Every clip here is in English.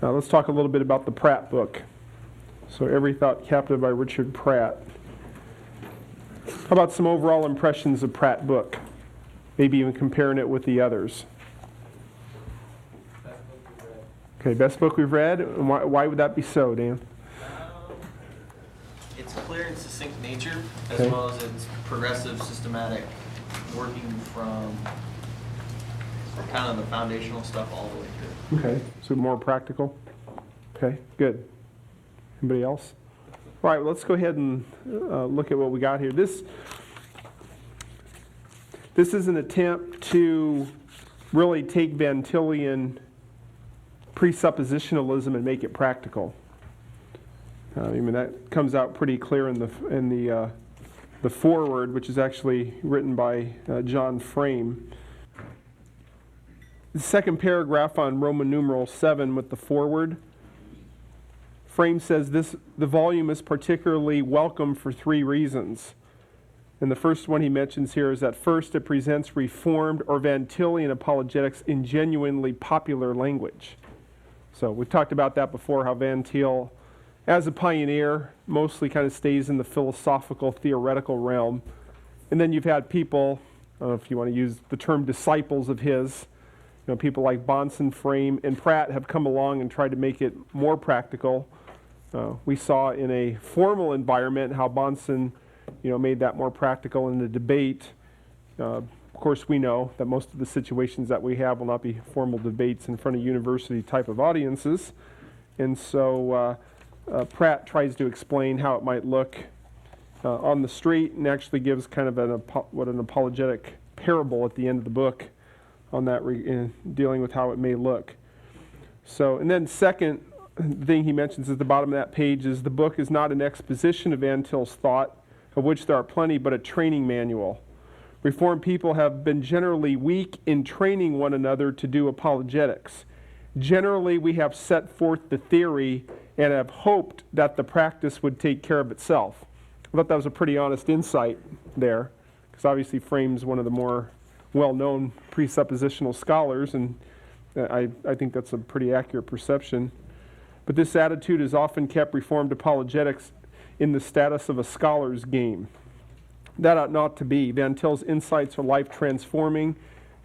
Let's talk a little bit about the Pratt book. So, Every Thought Captive by Richard Pratt. How about some overall impressions of Pratt book? Maybe even comparing it with the others. Best book we've read. Okay, best book we've read. And why would that be so, Dan? Its clear and succinct nature, as Okay. well as its progressive, systematic, working from kind of the foundational stuff all the way through. Okay, so more practical. Okay, good. Anybody else? All right, well, let's go ahead and look at what we got here. This is an attempt to really take Van Tillian presuppositionalism and make it practical. That comes out pretty clear in the foreword, which is actually written by John Frame. The second paragraph on Roman numeral 7 with the foreword. Frame says the volume is particularly welcome for 3 reasons. And the first one he mentions here is that first, it presents Reformed or Van Tillian apologetics in genuinely popular language. So we've talked about that before, how Van Til, as a pioneer, mostly kind of stays in the philosophical, theoretical realm. And then you've had people, I don't know if you want to use the term disciples of his, people like Bonson, Frame, and Pratt have come along and tried to make it more practical. We saw in a formal environment how Bonson made that more practical in the debate. Of course, we know that most of the situations that we have will not be formal debates in front of university type of audiences. And so Pratt tries to explain how it might look on the street, and actually gives kind of an apologetic parable at the end of the book on that, dealing with how it may look. So, and then second thing he mentions at the bottom of that page is the book is not an exposition of Van Til's thought, of which there are plenty, but a training manual. Reformed people have been generally weak in training one another to do apologetics. Generally, we have set forth the theory and have hoped that the practice would take care of itself. I thought that was a pretty honest insight there, because obviously Frame's one of the more well-known presuppositional scholars, and I think that's a pretty accurate perception. But this attitude has often kept Reformed apologetics in the status of a scholar's game. That ought not to be. Van Til's insights are life-transforming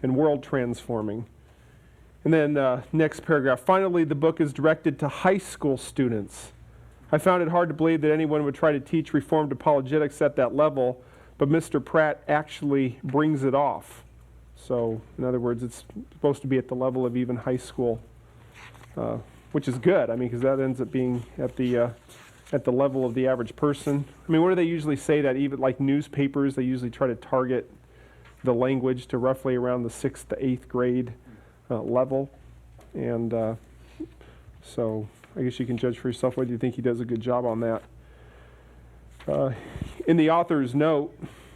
and world-transforming. And then next paragraph. Finally, the book is directed to high school students. I found it hard to believe that anyone would try to teach Reformed apologetics at that level, but Mr. Pratt actually brings it off. So, in other words, it's supposed to be at the level of even high school, which is good. Because that ends up being at the level of the average person. What do they usually say, that even like newspapers, they usually try to target the language to roughly around the 6th to 8th grade level. And so I guess you can judge for yourself whether you think he does a good job on that. In the author's note,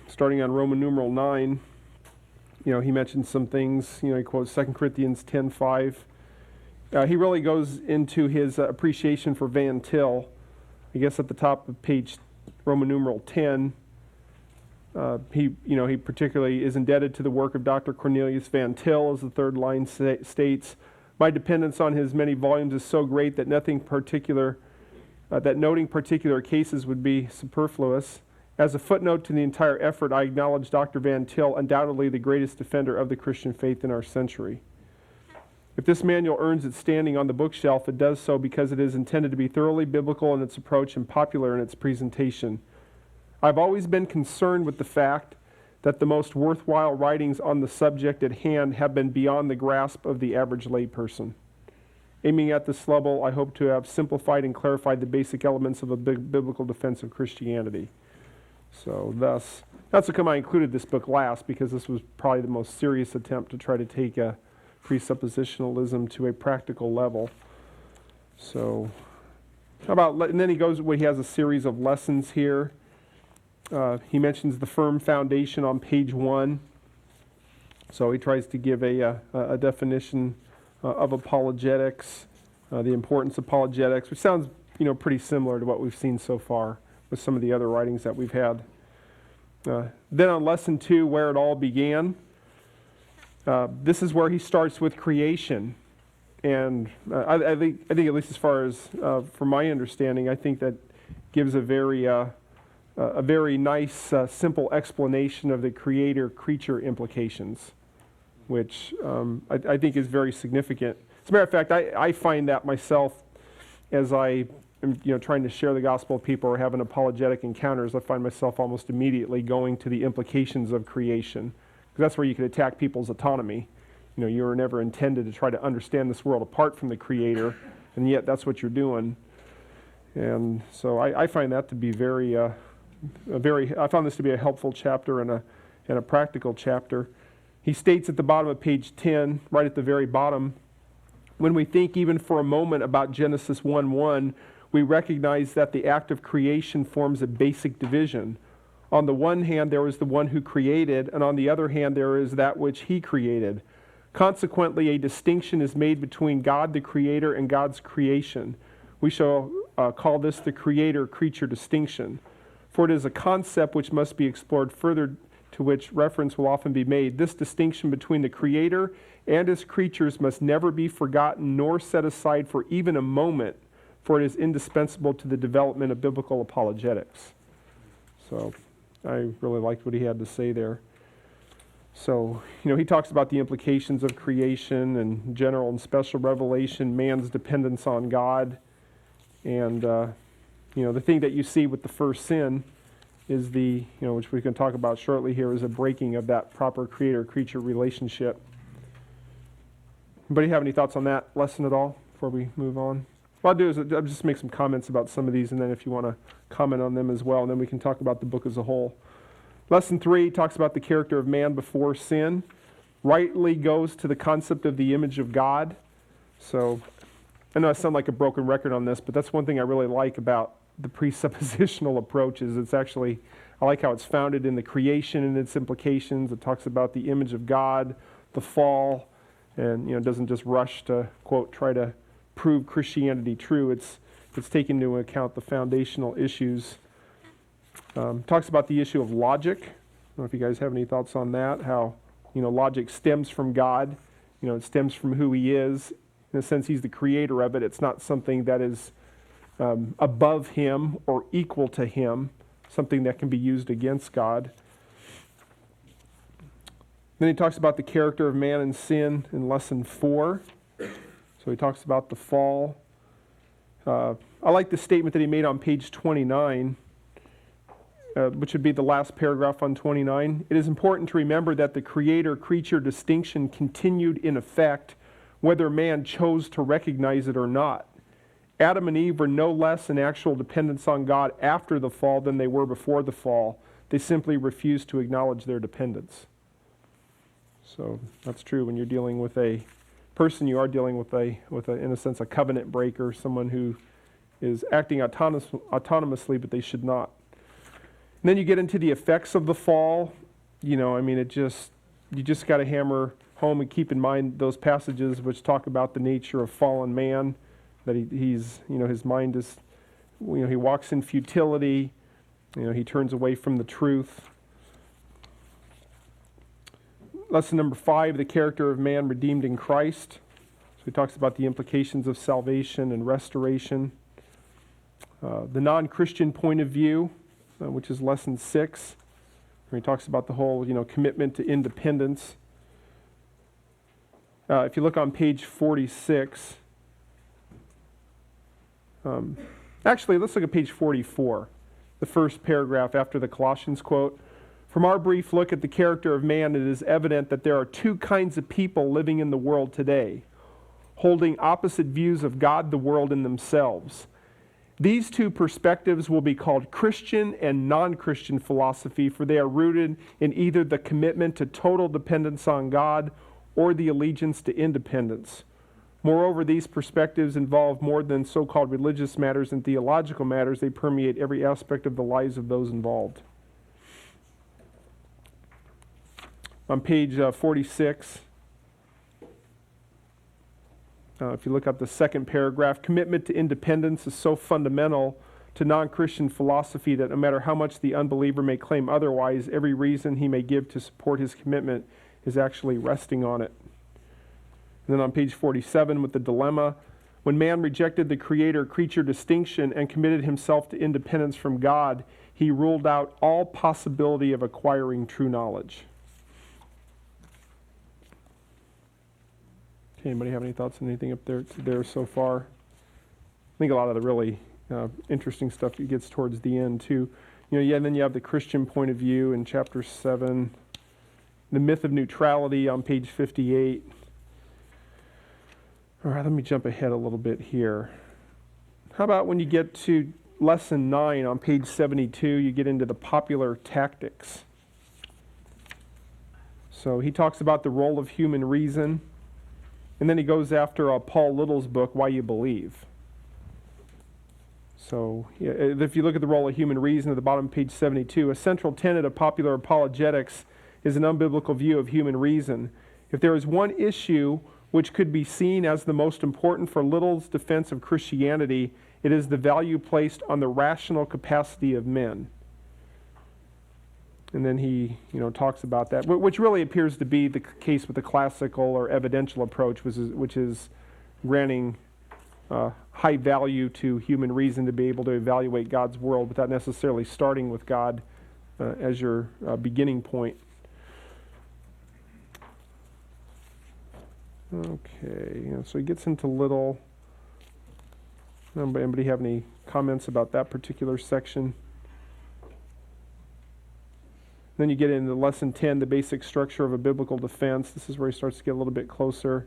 starting on Roman numeral 9, he mentions some things. He quotes 2 Corinthians 10:5. He really goes into his appreciation for Van Til. I guess at the top of page Roman numeral 10, he particularly is indebted to the work of Dr. Cornelius Van Til, as the third line states. My dependence on his many volumes is so great that noting particular cases would be superfluous. As a footnote to the entire effort, I acknowledge Dr. Van Til, undoubtedly the greatest defender of the Christian faith in our century. If this manual earns its standing on the bookshelf, it does so because it is intended to be thoroughly biblical in its approach and popular in its presentation. I've always been concerned with the fact that the most worthwhile writings on the subject at hand have been beyond the grasp of the average layperson. Aiming at this level, I hope to have simplified and clarified the basic elements of a biblical defense of Christianity. So thus, that's how come I included this book last, because this was probably the most serious attempt to try to take a presuppositionalism to a practical level. So, and then he has a series of lessons here. He mentions the firm foundation on page 1. So he tries to give a definition of apologetics, the importance of apologetics, which sounds pretty similar to what we've seen so far with some of the other writings that we've had. Then on lesson 2, where it all began, this is where he starts with creation. And I think at least as far as from my understanding, I think that gives a very nice, simple explanation of the creator-creature implications, which I think is very significant. As a matter of fact, I find that myself as I am trying to share the gospel with people or having apologetic encounters. I find myself almost immediately going to the implications of creation, because that's where you can attack people's autonomy. You were never intended to try to understand this world apart from the Creator, and yet that's what you're doing. And so I find that to be I found this to be a helpful chapter and a practical chapter. He states at the bottom of page 10, right at the very bottom, when we think even for a moment about Genesis 1:1, we recognize that the act of creation forms a basic division. On the one hand, there is the one who created, and on the other hand, there is that which he created. Consequently, a distinction is made between God the Creator and God's creation. We shall call this the creator-creature distinction, for it is a concept which must be explored further, to which reference will often be made. This distinction between the Creator and his creatures must never be forgotten nor set aside for even a moment, for it is indispensable to the development of biblical apologetics. So I really liked what he had to say there. So, he talks about the implications of creation and general and special revelation, man's dependence on God. And, the thing that you see with the first sin is which we can talk about shortly here, is a breaking of that proper creator-creature relationship. Anybody have any thoughts on that lesson at all before we move on? What I'll do is I'll just make some comments about some of these, and then if you want to comment on them as well, and then we can talk about the book as a whole. Lesson 3 talks about the character of man before sin. Rightly goes to the concept of the image of God. So I know I sound like a broken record on this, but that's one thing I really like about the presuppositional approach is I like how it's founded in the creation and its implications. It talks about the image of God, the fall, and doesn't just rush to, quote, try to prove Christianity true. It's taking into account the foundational issues. Talks about the issue of logic. I don't know if you guys have any thoughts on that, how logic stems from God. It stems from who he is. In a sense, he's the creator of it. It's not something that is above him or equal to him, something that can be used against God. Then he talks about the character of man and sin in lesson 4. So he talks about the fall. I like the statement that he made on page 29, which would be the last paragraph on 29. It is important to remember that the creator-creature distinction continued in effect whether man chose to recognize it or not. Adam and Eve were no less in actual dependence on God after the fall than they were before the fall. They simply refused to acknowledge their dependence. So that's true when you're dealing with a person, you are dealing with in a sense, a covenant breaker, someone who is acting autonomously, but they should not. And then you get into the effects of the fall. You just got to hammer home and keep in mind those passages which talk about the nature of fallen man, that he's his mind is, he walks in futility, he turns away from the truth. Lesson number 5, the character of man redeemed in Christ. So he talks about the implications of salvation and restoration. The non-Christian point of view, which is lesson 6, where he talks about the whole, commitment to independence. If you look on page 46, actually, let's look at page 44, the first paragraph after the Colossians quote. From our brief look at the character of man, it is evident that there are two kinds of people living in the world today, holding opposite views of God, the world, and themselves. These two perspectives will be called Christian and non-Christian philosophy, for they are rooted in either the commitment to total dependence on God or the allegiance to independence. Moreover, these perspectives involve more than so-called religious matters and theological matters. They permeate every aspect of the lives of those involved. On page 46, if you look up the second paragraph, commitment to independence is so fundamental to non-Christian philosophy that no matter how much the unbeliever may claim otherwise, every reason he may give to support his commitment is actually resting on it. And then on page 47 with the dilemma, when man rejected the creator-creature distinction and committed himself to independence from God, he ruled out all possibility of acquiring true knowledge. Okay, anybody have any thoughts on anything up there so far? I think a lot of the really interesting stuff gets towards the end too. And then you have the Christian point of view in chapter 7, the myth of neutrality on page 58. All right, let me jump ahead a little bit here. How about when you get to lesson 9 on page 72, you get into the popular tactics. So he talks about the role of human reason, and then he goes after Paul Little's book, Why You Believe. So if you look at the role of human reason at the bottom of page 72, a central tenet of popular apologetics is an unbiblical view of human reason. If there is one issue which could be seen as the most important for Little's defense of Christianity, it is the value placed on the rational capacity of men. And then he, talks about that, which really appears to be the case with the classical or evidential approach, which is granting high value to human reason to be able to evaluate God's world without necessarily starting with God as your beginning point. Okay, so he gets into Little. Anybody have any comments about that particular section? Then you get into lesson 10, the basic structure of a biblical defense. This is where he starts to get a little bit closer.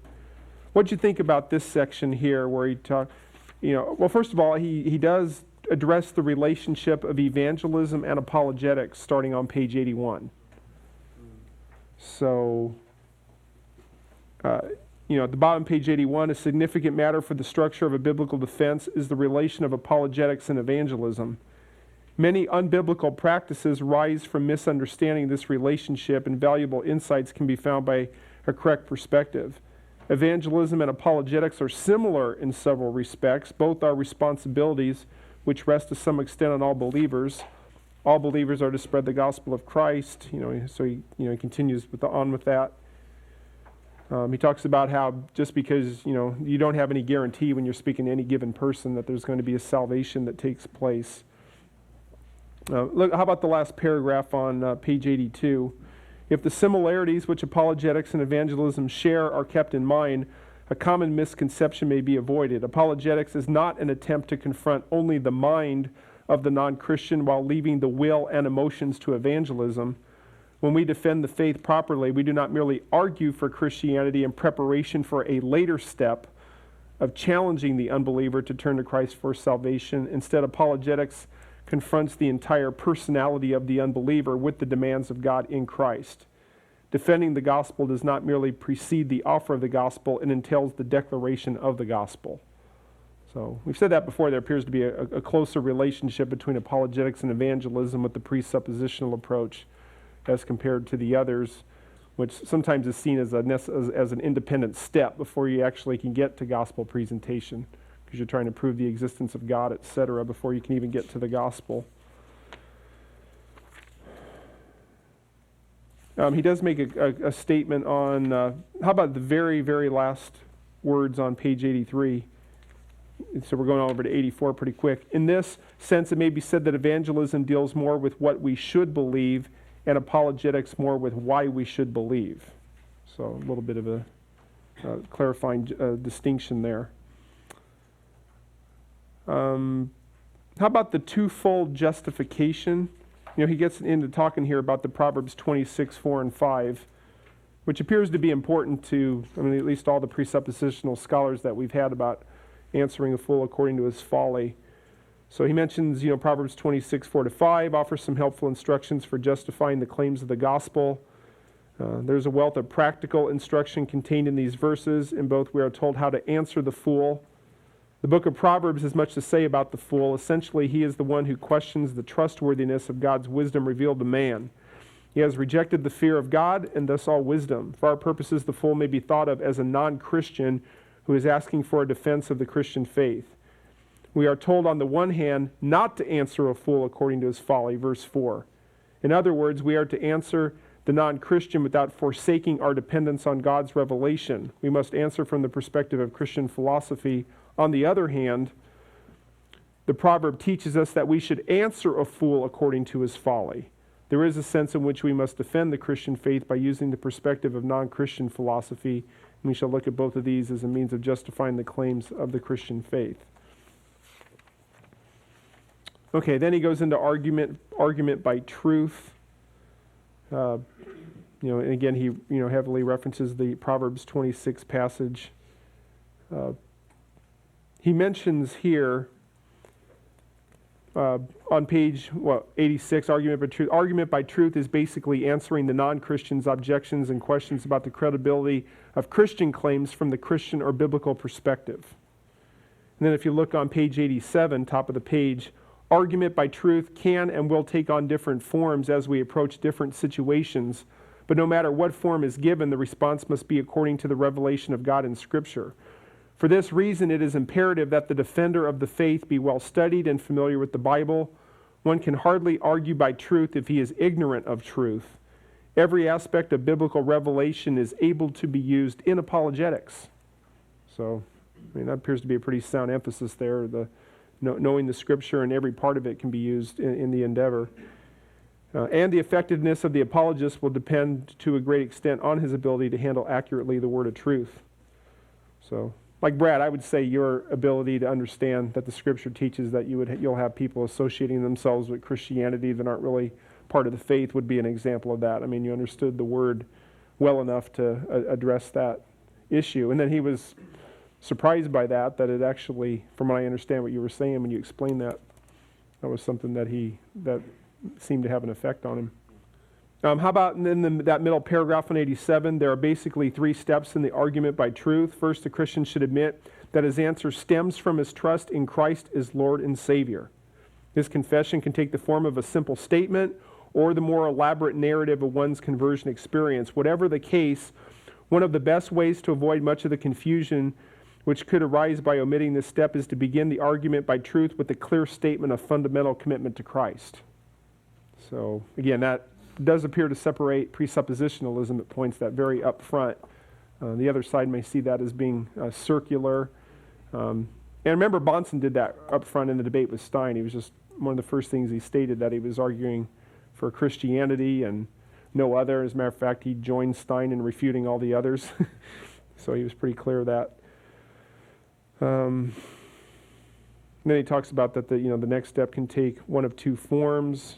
What'd you think about this section here where he talks, well, first of all, he does address the relationship of evangelism and apologetics starting on page 81. So, at the bottom, page 81, a significant matter for the structure of a biblical defense is the relation of apologetics and evangelism. Many unbiblical practices rise from misunderstanding this relationship, and valuable insights can be found by a correct perspective. Evangelism and apologetics are similar in several respects. Both are responsibilities which rest to some extent on all believers. All believers are to spread the gospel of Christ. So he continues on with that. He talks about how just because, you don't have any guarantee when you're speaking to any given person that there's going to be a salvation that takes place. Look, how about the last paragraph on page 82? If the similarities which apologetics and evangelism share are kept in mind, a common misconception may be avoided. Apologetics is not an attempt to confront only the mind of the non-Christian while leaving the will and emotions to evangelism. When we defend the faith properly, we do not merely argue for Christianity in preparation for a later step of challenging the unbeliever to turn to Christ for salvation. Instead, apologetics confronts the entire personality of the unbeliever with the demands of God in Christ. Defending the gospel does not merely precede the offer of the gospel, it entails the declaration of the gospel. So we've said that before. There appears to be a closer relationship between apologetics and evangelism with the presuppositional approach as compared to the others, which sometimes is seen as an independent step before you actually can get to gospel presentation, because you're trying to prove the existence of God, etc., before you can even get to the gospel. He does make a statement on, how about the very, very last words on page 83? So we're going over to 84 pretty quick. In this sense, it may be said that evangelism deals more with what we should believe and apologetics more with why we should believe. So a little bit of a clarifying distinction there. How about the twofold justification? He gets into talking here about the Proverbs 26, 4 and 5, which appears to be important to, at least all the presuppositional scholars that we've had about answering a fool according to his folly. So he mentions, Proverbs 26, 4 to 5, offers some helpful instructions for justifying the claims of the gospel. There's a wealth of practical instruction contained in these verses. In both, we are told how to answer the fool. The book of Proverbs has much to say about the fool. Essentially, he is the one who questions the trustworthiness of God's wisdom revealed to man. He has rejected the fear of God and thus all wisdom. For our purposes, the fool may be thought of as a non-Christian who is asking for a defense of the Christian faith. We are told on the one hand not to answer a fool according to his folly, verse 4. In other words, we are to answer the non-Christian without forsaking our dependence on God's revelation. We must answer from the perspective of Christian philosophy. On the other hand, the proverb teaches us that we should answer a fool according to his folly. There is a sense in which we must defend the Christian faith by using the perspective of non-Christian philosophy, and we shall look at both of these as a means of justifying the claims of the Christian faith. Okay, then he goes into argument by truth. And again, he heavily references the Proverbs 26 passage. He mentions here on page 86, argument by truth. Argument by truth is basically answering the non-Christian's objections and questions about the credibility of Christian claims from the Christian or biblical perspective. And then if you look on page 87, top of the page, argument by truth can and will take on different forms as we approach different situations, but no matter what form is given, the response must be according to the revelation of God in Scripture. For this reason, it is imperative that the defender of the faith be well studied and familiar with the Bible. One can hardly argue by truth if he is ignorant of truth. Every aspect of biblical revelation is able to be used in apologetics. So, that appears to be a pretty sound emphasis there. Knowing the Scripture and every part of it can be used in the endeavor. And the effectiveness of the apologist will depend to a great extent on his ability to handle accurately the word of truth. So, like Brad, I would say your ability to understand that the Scripture teaches that you'll have people associating themselves with Christianity that aren't really part of the faith would be an example of that. You understood the word well enough to address that issue. And then he was surprised by that it actually, from what I understand what you were saying when you explained that was something that seemed to have an effect on him. How about in that middle paragraph on 87, there are basically 3 steps in the argument by truth. First, the Christian should admit that his answer stems from his trust in Christ as Lord and Savior. His confession can take the form of a simple statement or the more elaborate narrative of one's conversion experience. Whatever the case, one of the best ways to avoid much of the confusion which could arise by omitting this step is to begin the argument by truth with a clear statement of fundamental commitment to Christ. So, again, that does appear to separate presuppositionalism at points that very up front. The other side may see that as being circular. And remember, Bahnsen did that up front in the debate with Stein. He was just one of the first things he stated, that he was arguing for Christianity and no other. As a matter of fact, he joined Stein in refuting all the others. So he was pretty clear of that. Then he talks about that the next step can take one of 2 forms.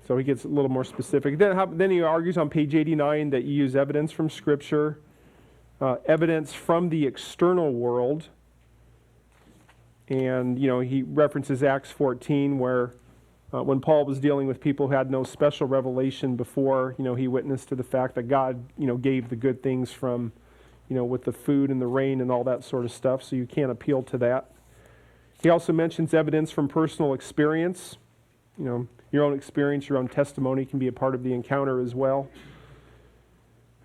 So he gets a little more specific. Then he argues on page 89 that you use evidence from Scripture, evidence from the external world, and he references Acts 14 where when Paul was dealing with people who had no special revelation before, he witnessed to the fact that God gave the good things from with the food and the rain and all that sort of stuff, so you can't appeal to that. He also mentions evidence from personal experience. Your own experience, your own testimony can be a part of the encounter as well.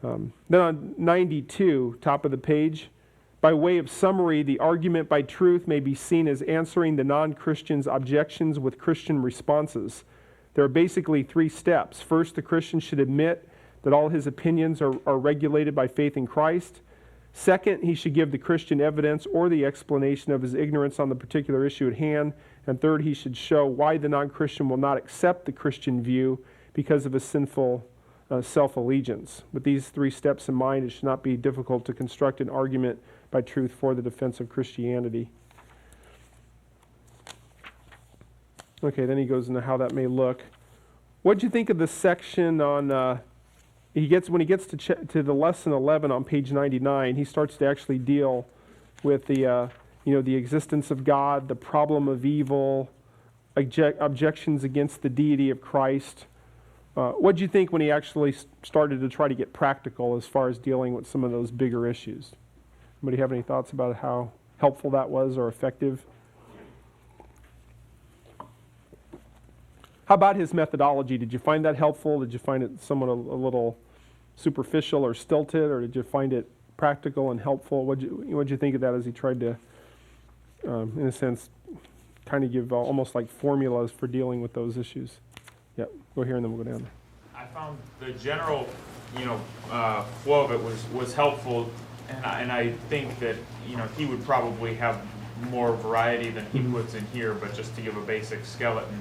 Then on 92, top of the page, by way of summary, the argument by truth may be seen as answering the non-Christian's objections with Christian responses. There are basically 3 steps. First, the Christian should admit that all his opinions are regulated by faith in Christ. Second, he should give the Christian evidence or the explanation of his ignorance on the particular issue at hand. And third, he should show why the non-Christian will not accept the Christian view because of his sinful self-allegiance. With these 3 steps in mind, it should not be difficult to construct an argument by truth for the defense of Christianity. Okay, then he goes into how that may look. What do you think of the section on... when he gets to the lesson 11 on page 99, he starts to actually deal with the existence of God, the problem of evil, objections against the deity of Christ. What do you think when he actually started to try to get practical as far as dealing with some of those bigger issues? Anybody have any thoughts about how helpful that was or effective? How about his methodology? Did you find that helpful? Did you find it somewhat a little superficial or stilted, or did you find it practical and helpful? What'd you think of that as he tried to, in a sense, kind of give almost like formulas for dealing with those issues? Yep. go here and then we'll go down. I found the general, flow of it was helpful, and I think that he would probably have more variety than he puts in here. But just to give a basic skeleton,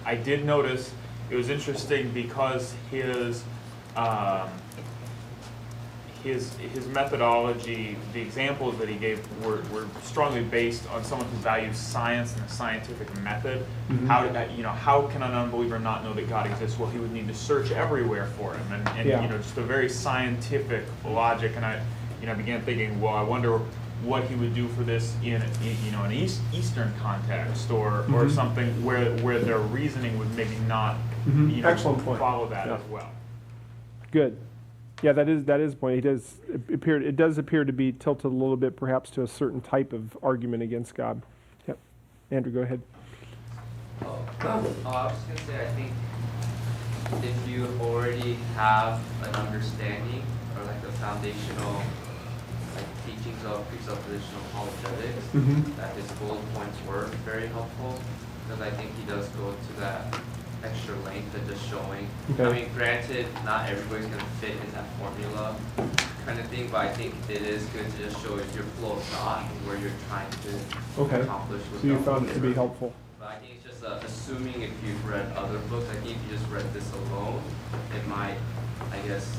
I did notice it was interesting because his methodology, the examples that he gave were strongly based on someone who values science and the scientific method. How can an unbeliever not know that God exists? Well, he would need to search everywhere for him, and just a very scientific logic. And I began thinking, well, I wonder what he would do for this in an Eastern context or something where their reasoning would maybe not Excellent point. follow that as well. Good. Yeah, that is point. It does appear to be tilted a little bit, perhaps, to a certain type of argument against God. Yep. Andrew, go ahead. I was just gonna say, I think if you already have an understanding or like the foundational teachings of presuppositional apologetics, that his bullet points were very helpful, because I think he does go to that extra length and just showing. Okay. I mean, granted, not everybody's gonna fit in that formula kind of thing, but I think it is good to just show your flow of thought and where you're trying to accomplish with So you found it to be helpful. But I think it's just assuming if you've read other books, I think if you just read this alone, it might, I guess,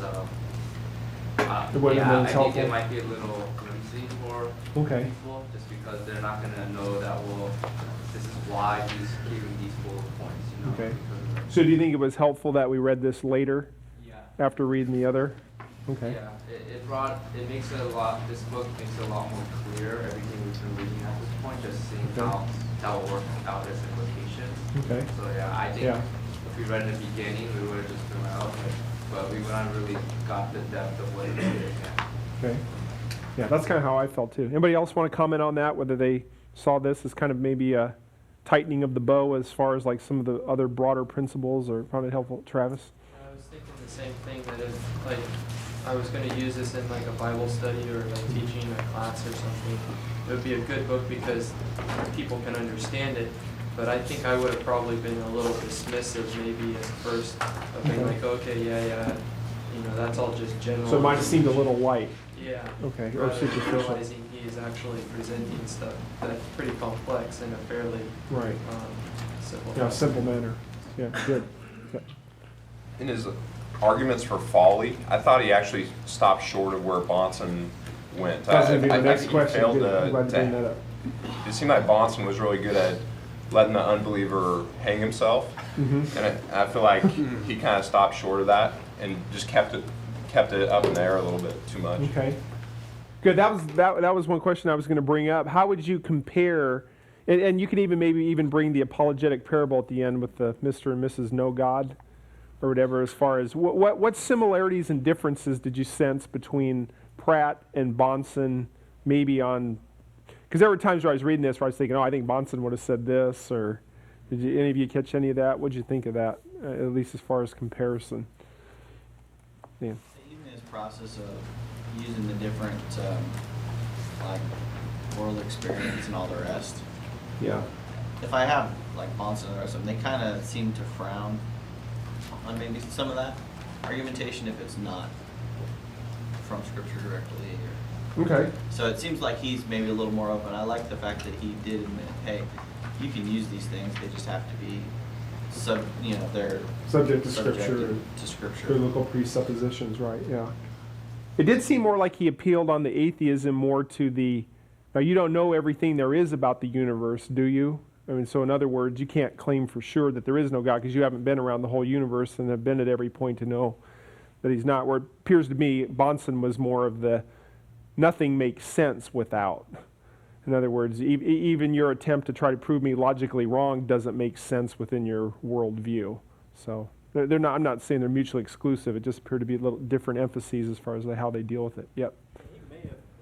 It wouldn't have been as I think helpful. it might be a little flimsy for people, just because they're not gonna know that, well, this is why he's giving these bullet points, Okay. because of So do you think it was helpful that we read this later yeah. after reading the other? Okay. Yeah, it makes it a lot, this book makes it a lot more clear, everything we've been reading at this point, just seeing Okay. how it works out as implications. Okay. So yeah, I think Yeah. if we read in the beginning, we would have just been out, but we would not really got the depth of what it is. Okay. Yeah, that's kind of how I felt too. Anybody else want to comment on that? Whether they saw this as kind of maybe a tightening of the bow as far as like some of the other broader principles, or found it helpful? Travis? I was thinking the same thing, that if like I was going to use this in like a Bible study or like teaching a class or something, it would be a good book because people can understand it. But I think I would have probably been a little dismissive maybe at first, of being like, okay, yeah, that's all just general. So it might have seemed a little light. Yeah. Okay, or Rather than superficial. realizing he is actually presenting stuff that's pretty complex in a fairly Right. simple. Yeah, simple manner. Yeah, good. Okay. In his arguments for folly, I thought he actually stopped short of where Bonson went. That was going to be my I next think he question. failed Good. I'm glad to bring that up. It seemed like Bonson was really good at letting the unbeliever hang himself, and I feel like he kind of stopped short of that and just kept it up in the air a little bit too much. Okay. Good. That was one question I was going to bring up. How would you compare, and you can maybe bring the apologetic parable at the end with the Mr. and Mrs. No God, or whatever, as far as what similarities and differences did you sense between Pratt and Bonson, maybe on, because there were times where I was reading this where I was thinking, I think Bonson would have said this, or did any of you catch any of that? What did you think of that, at least as far as comparison? Yeah. Even his process of using the different, like, world experience and all the rest. Yeah. If I have, like, Bonson and the rest of them, they kind of seem to frown on maybe some of that argumentation if it's not from Scripture directly. Okay. So it seems like he's maybe a little more open. I like the fact that he did admit, hey, you can use these things, they just have to be they're Subject to subjected Scripture. to Scripture. Biblical presuppositions, right, yeah. It did seem more like he appealed on the atheism more to the, now you don't know everything there is about the universe, do you? I mean, so in other words, you can't claim for sure that there is no God because you haven't been around the whole universe and have been at every point to know that he's not. Where it appears to me, Bonson was more of the, nothing makes sense without. In other words, even your attempt to try to prove me logically wrong doesn't make sense within your worldview. So they're not. I'm not saying they're mutually exclusive. It just appeared to be a little different emphases as far as how they deal with it. Yep.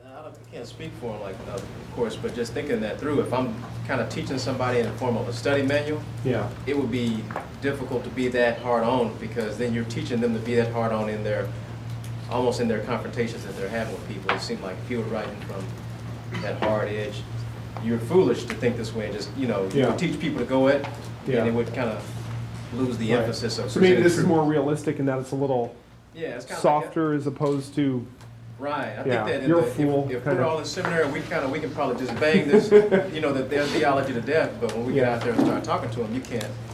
I can't speak for him, of course, but just thinking that through, if I'm kind of teaching somebody in the form of a study manual, Yeah. it would be difficult to be that hard on, because then you're teaching them to be that hard on in their, almost in their confrontations that they're having with people. It seemed like if you were writing from that hard edge, you're foolish to think this way and just, you Yeah. would teach people to go at, Yeah. and it would kind of lose the Right. emphasis of. So maybe presenting this is truth. more realistic in that it's a little Yeah, it's kind of softer as opposed to, Right, I Yeah, think that you're a if fool, we're kinda. all in seminary, we can probably just bang this, their theology to death, but when we get Yeah. out there and start talking to them, you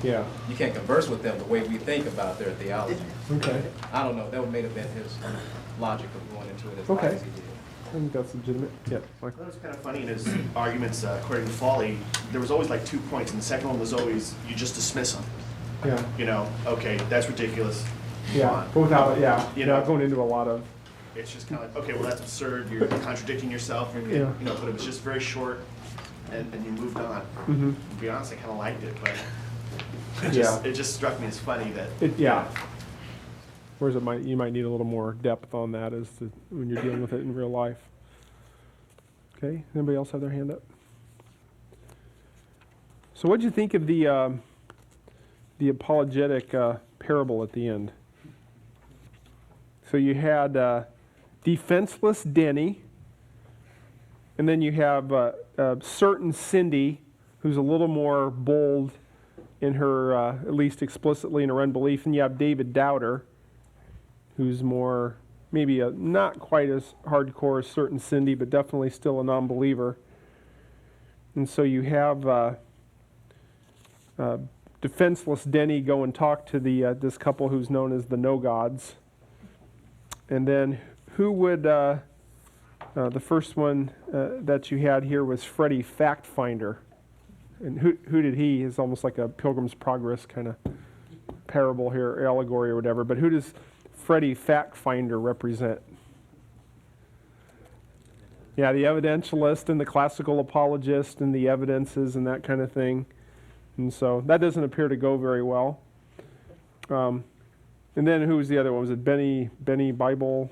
yeah. can't converse with them the way we think about their theology. Okay. I don't know, that may have been his logic of going into it as Okay. light as he did. I think that's legitimate. Yeah. Michael? That was kind of funny in his arguments, according to Folly, there was always like 2 points, and the second one was always, you just dismiss them. Yeah. Okay, that's ridiculous. Move Yeah. on. But without, You know. going into a lot of, It's just kind of like, okay, well, that's absurd, you're contradicting yourself, and, Yeah. but it was just very short, and you moved on. Mhm. To be honest, I kind of liked it, but Yeah. it just struck me as funny that. yeah. Whereas you might need a little more depth on that as to when you're dealing with it in real life. Okay. Anybody else have their hand up? So what did you think of the apologetic parable at the end? So you had defenseless Denny, and then you have certain Cindy, who's a little more bold in her, at least explicitly in her unbelief, and you have David Doubter, who's more, maybe not quite as hardcore as certain Cindy, but definitely still a non-believer. And so you have defenseless Denny go and talk to this couple who's known as the No-Gods. And then who would, the first one that you had here was Freddie Fact Finder. And who did he? It's almost like a Pilgrim's Progress kind of parable here, allegory or whatever. But who does Freddie Fact Finder represent? Yeah, the evidentialist and the classical apologist and the evidences and that kind of thing. And so that doesn't appear to go very well. And then who was the other one? Was it Benny Bible?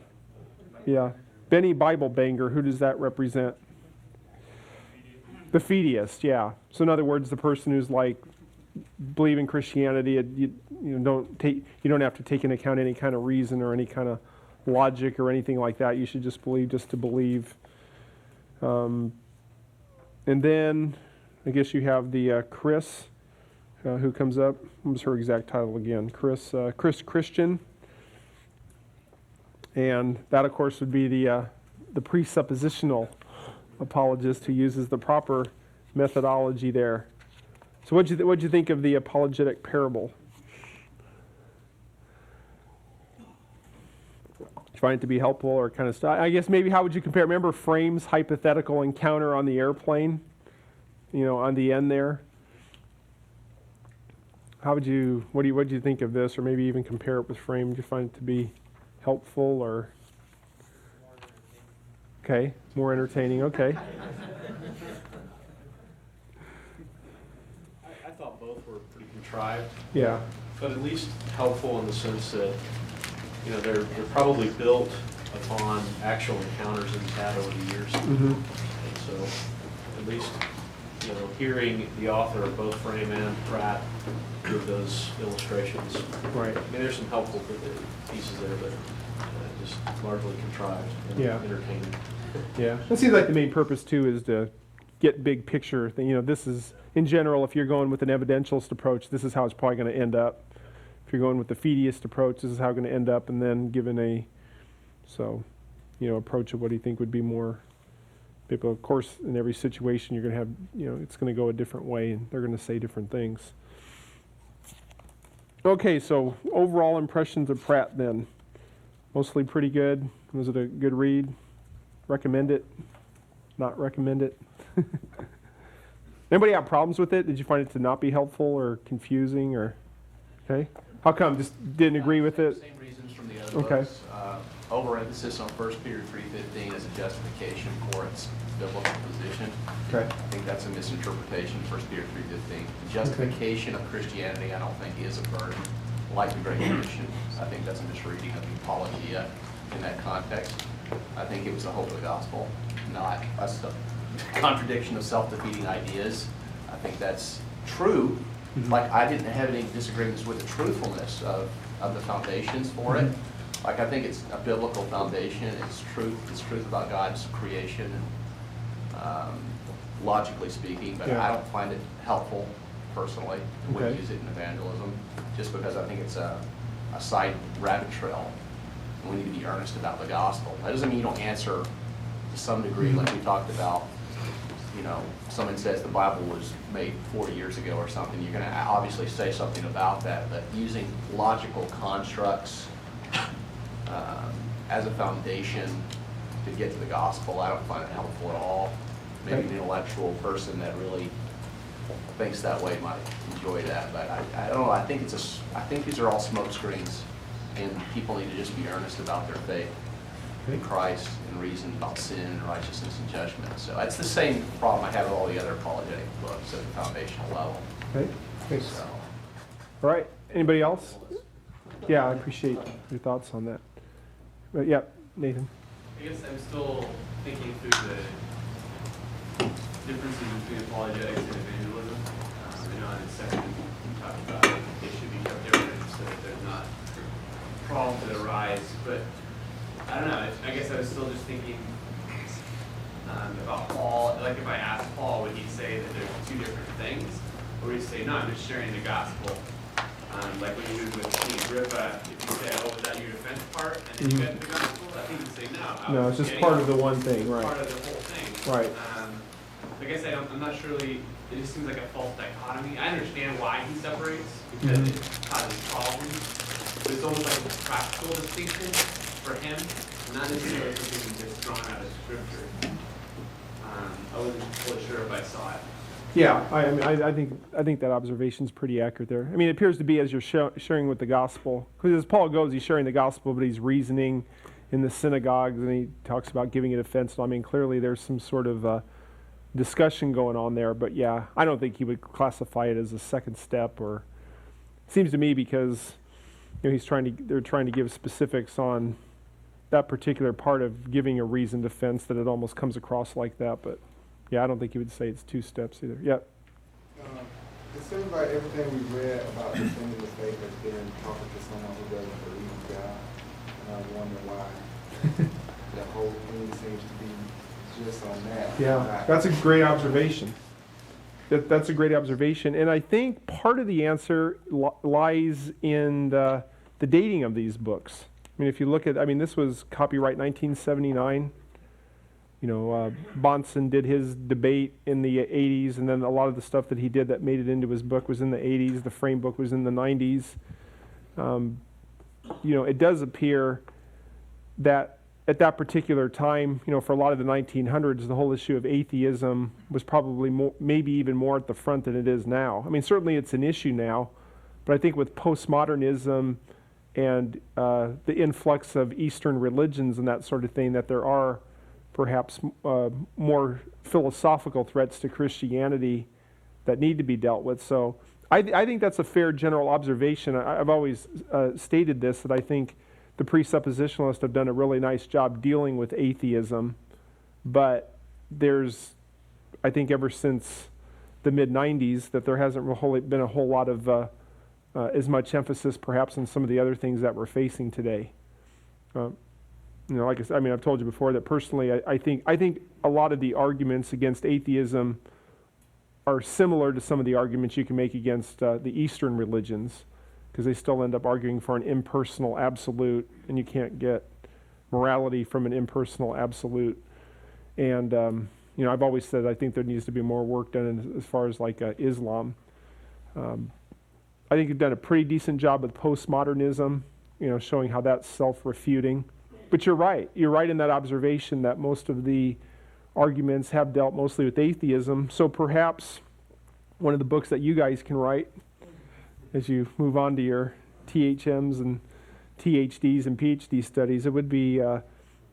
Yeah, Benny Bible Banger. Who does that represent? The fideist, yeah. So in other words, the person who's like believe in Christianity, you don't have to take into account any kind of reason or any kind of logic or anything like that. You should just believe just to believe. And then I guess you have the Chris who comes up. What was her exact title again? Chris Christian. And that, of course, would be the presuppositional apologist who uses the proper methodology there. So what'd you think of the apologetic parable? Did you find it to be helpful or kind of I guess maybe how would you compare? Remember Frame's hypothetical encounter on the airplane? On the end there. What do you think of this, or maybe even compare it with Frame? Do you find it to be helpful or? Okay, more entertaining. Okay. I thought both were pretty contrived, Yeah. but at least helpful in the sense that, they're probably built upon actual encounters that he's had over the years. Mm-hmm. And so, at least, hearing the author of both Frame and Pratt give those illustrations. Right. I mean, there's some helpful pieces there, but just largely contrived and Yeah. entertaining. Yeah. It seems like the main purpose too is to get big picture thing. This is in general. If you're going with an evidentialist approach, this is how it's probably going to end up. If you're going with the fideist approach, this is how it's going to end up, and then given approach of what do you think would be more biblical. Of course, in every situation, you're going to have, it's going to go a different way, and they're going to say different things. Okay, so overall impressions of Pratt then. Mostly pretty good. Was it a good read? Recommend it? Not recommend it? Anybody have problems with it? Did you find it to not be helpful or confusing or? Okay. How come? Just didn't agree with it? Same reasons from the other Okay. books. Overemphasis on 1 Peter 3:15 as a justification for its biblical position. Okay. I think that's a misinterpretation of 1 Peter 3:15. Justification of Christianity, I don't think, is a burden like the Great Commission. I think that's a misreading of the Apologia in that context. I think it was the hope of the gospel, not a contradiction of self-defeating ideas. I think that's true. Mm-hmm. Like, I didn't have any disagreements with the truthfulness of the foundations for it. Like, I think it's a biblical foundation. It's truth about God's creation, and logically speaking, but Yeah. I don't find it helpful personally. I wouldn't Okay. use it in evangelism, just because I think it's a side rabbit trail. And we need to be earnest about the gospel. That doesn't mean you don't answer to some degree, like we talked about. You know, someone says the Bible was made 40 years ago or something, you're going to obviously say something about that, but using logical constructs as a foundation to get to the gospel, I don't find it helpful at all. Maybe an intellectual person that really thinks that way might enjoy that, but I don't know. I think these are all smoke screens, and people need to just be earnest about their faith in Christ and reason about sin and righteousness and judgment. So that's the same problem I have with all the other apologetic books at the foundational level. Okay, thanks. So, All right, anybody else? Yeah, I appreciate your thoughts on that. But yeah, Nathan. I guess I'm still thinking through the differences between apologetics and evangelism. I know in the second you talked about they should be kept different so that there's not problems that arise. But I don't know. I guess I was still just thinking about Paul. Like if I asked Paul, would he say that there's two different things, or would he say no? I'm just sharing the gospel. Like when you was with King Agrippa, if you say, "Oh, was that your defense part?" and then you got to the gospel, I think you'd say no. No, it's just part of the one thing, right? Part of the whole thing. Right. I guess I'm not sure really, it just seems like a false dichotomy. I understand why he separates, because it causes problems, but it's almost like a practical distinction for him, not necessarily something that's drawn out of scripture. I wasn't fully sure if I saw it. Yeah, I think that observation's pretty accurate there. I mean, it appears to be as you're sharing with the gospel, because as Paul goes, he's sharing the gospel, but he's reasoning in the synagogues, and he talks about giving a defense. So, I mean, clearly there's some sort of discussion going on there. But yeah, I don't think he would classify it as a second step, or it seems to me because they're trying to give specifics on that particular part of giving a reasoned defense that it almost comes across like that. But yeah, I don't think he would say it's two steps either. Yeah. It seems like everything we read about defending the faith has been talking to someone who doesn't believe in God. And I wonder why the whole thing seems to be just on that. Yeah, that's a great observation. That's a great observation. And I think part of the answer lies in the dating of these books. I mean, if you look at, this was copyright 1979. Bahnsen did his debate in the 80s, and then a lot of the stuff that he did that made it into his book was in the 80s. The frame book was in the 90s. It does appear that at that particular time, for a lot of the 1900s, the whole issue of atheism was probably maybe even more at the front than it is now. I mean, certainly it's an issue now, but I think with postmodernism and the influx of Eastern religions and that sort of thing, that there are perhaps more philosophical threats to Christianity that need to be dealt with. So I think that's a fair general observation. I've always stated this, that I think the presuppositionalists have done a really nice job dealing with atheism, but there's, I think ever since the mid-90s, that there hasn't been a whole lot of as much emphasis perhaps on some of the other things that we're facing today. Like I said, I've told you before that personally, I think a lot of the arguments against atheism are similar to some of the arguments you can make against the Eastern religions, because they still end up arguing for an impersonal absolute, and you can't get morality from an impersonal absolute. And I've always said I think there needs to be more work done as far as like Islam. I think you've done a pretty decent job with postmodernism, showing how that's self-refuting. But you're right. You're right in that observation that most of the arguments have dealt mostly with atheism. So perhaps one of the books that you guys can write as you move on to your THMs and THDs and PhD studies, it would be, I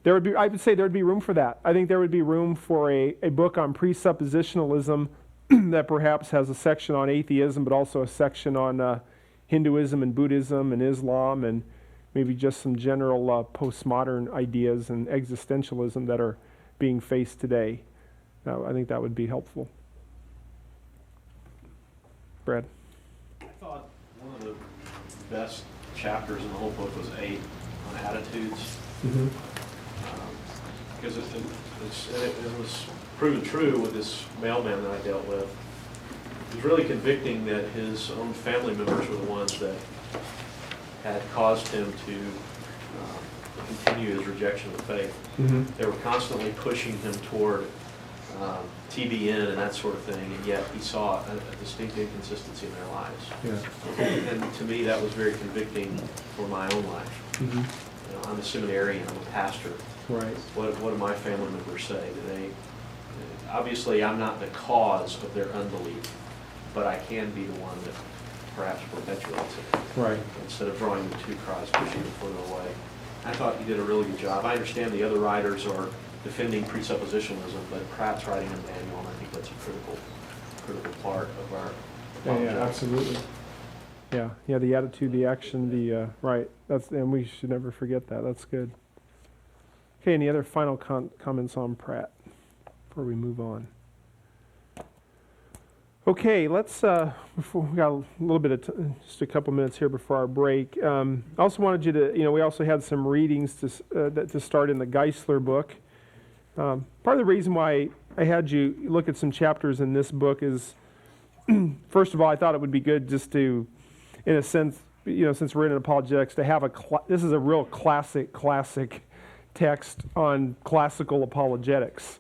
would say there would be room for that. I think there would be room for a book on presuppositionalism that perhaps has a section on atheism, but also a section on Hinduism and Buddhism and Islam, and maybe just some general postmodern ideas and existentialism that are being faced today. I think that would be helpful. Brad? I thought one of the best chapters in the whole book was 8 on attitudes. Mm-hmm. Because it was proven true with this mailman that I dealt with. it was really convicting that his own family members were the ones that had caused him to continue his rejection of the faith. Mm-hmm. They were constantly pushing him toward TBN and that sort of thing, and yet he saw a distinct inconsistency in their lives. Yeah. And to me, that was very convicting for my own life. Mm-hmm. You know, I'm a seminarian, I'm a pastor. Right. What do my family members say? Obviously, I'm not the cause of their unbelief, but I can be the one that perhaps perpetuates it. Right. Instead of drawing them to Christ, pushing them further away. I thought you did a really good job. I understand the other writers are defending presuppositionalism, but Pratt's writing a manual, and I think that's a critical part of our apologetics. Yeah, absolutely. Yeah, the attitude, the action, the right. And we should never forget that. That's good. Okay, any other final comments on Pratt before we move on? Okay, let's. Before we got a little bit of just a couple minutes here before our break. I also wanted you to, we also had some readings to start in the Geisler book. Part of the reason why I had you look at some chapters in this book is, first of all, I thought it would be good just to, in a sense, since we're in apologetics, to have this is a real classic text on classical apologetics.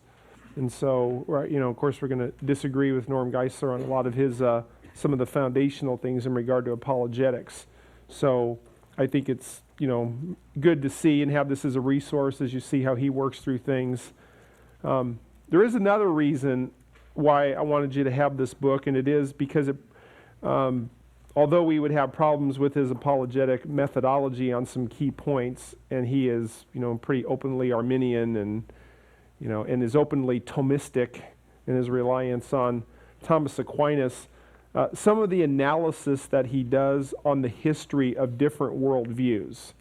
And so, of course, we're going to disagree with Norm Geisler on a lot of his, some of the foundational things in regard to apologetics. So I think it's, good to see and have this as a resource as you see how he works through things. There is another reason why I wanted you to have this book, and it is because although we would have problems with his apologetic methodology on some key points, and he is, pretty openly Arminian and is openly Thomistic in his reliance on Thomas Aquinas, some of the analysis that he does on the history of different worldviews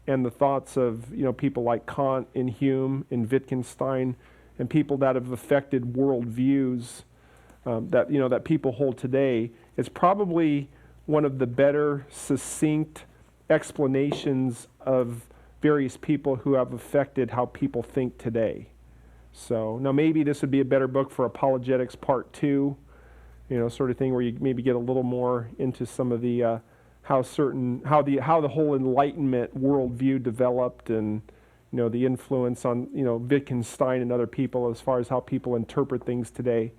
and the thoughts of, people like Kant and Hume and Wittgenstein and people that have affected worldviews that people hold today, is probably one of the better, succinct explanations of various people who have affected how people think today. So now maybe this would be a better book for Apologetics Part 2, sort of thing where you maybe get a little more into some of the how the whole Enlightenment worldview developed, and the influence on Wittgenstein and other people as far as how people interpret things today.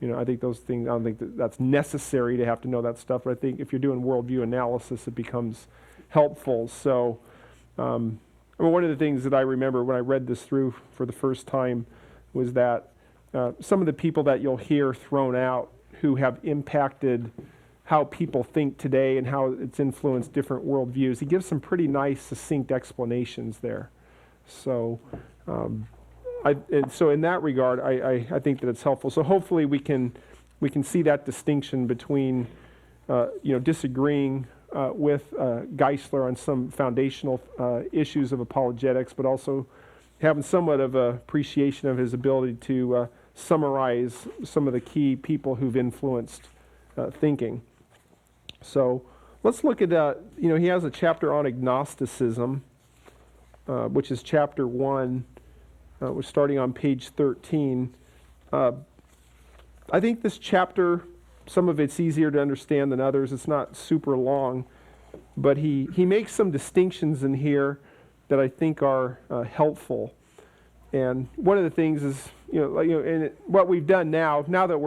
I think those things, I don't think that's necessary to have to know that stuff, but I think if you're doing worldview analysis, it becomes helpful. So one of the things that I remember when I read this through for the first time was that some of the people that you'll hear thrown out who have impacted how people think today and how it's influenced different worldviews, he gives some pretty nice, succinct explanations there. So, so in that regard, I think that it's helpful. So hopefully we can see that distinction between disagreeing with Geisler on some foundational issues of apologetics, but also having somewhat of an appreciation of his ability to summarize some of the key people who've influenced thinking. So let's look at, he has a chapter on agnosticism, which is chapter 1. We're starting on page 13. I think this chapter, some of it's easier to understand than others. It's not super long, but he makes some distinctions in here that I think are helpful. And one of the things is, and what we've done now that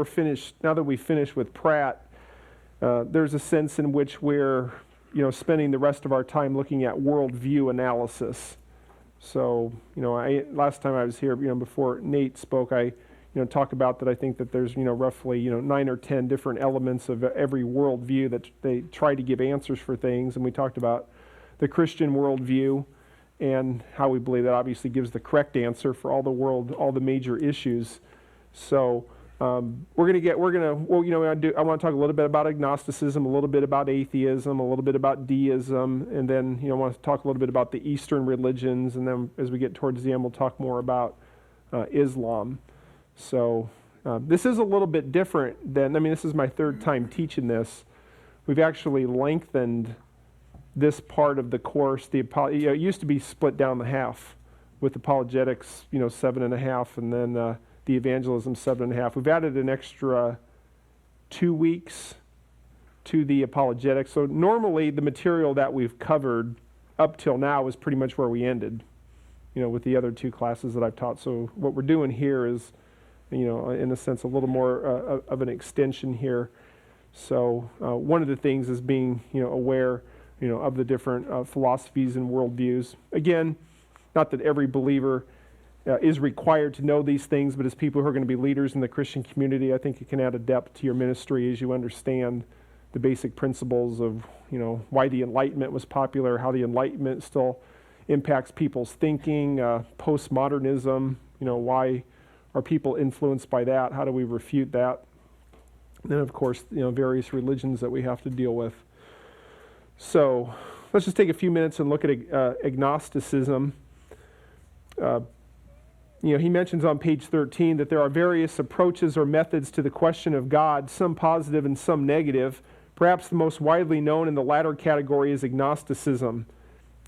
we finished with Pratt, there's a sense in which we're, spending the rest of our time looking at worldview analysis. So, last time I was here, before Nate spoke, I talk about that I think that there's, roughly, 9 or 10 different elements of every worldview that they try to give answers for things. And we talked about the Christian worldview and how we believe that obviously gives the correct answer for all the major issues. So I want to talk a little bit about agnosticism, a little bit about atheism, a little bit about deism, and then, I want to talk a little bit about the Eastern religions. And then as we get towards the end, we'll talk more about Islam. So this is a little bit different than, this is my third time teaching this. We've actually lengthened this part of the course. It used to be split down the half with apologetics, 7.5, and then the evangelism 7.5. We've added an extra 2 weeks to the apologetics. So normally the material that we've covered up till now is pretty much where we ended, with the other 2 classes that I've taught. So what we're doing here is, in a sense, a little more of an extension here. So one of the things is being, aware, of the different philosophies and worldviews. Again, not that every believer is required to know these things, but as people who are going to be leaders in the Christian community, I think it can add a depth to your ministry as you understand the basic principles of, why the Enlightenment was popular, how the Enlightenment still impacts people's thinking, postmodernism, why are people influenced by that? How do we refute that? And then, of course, various religions that we have to deal with. So let's just take a few minutes and look at agnosticism. He mentions on page 13 that there are various approaches or methods to the question of God, some positive and some negative. Perhaps the most widely known in the latter category is agnosticism.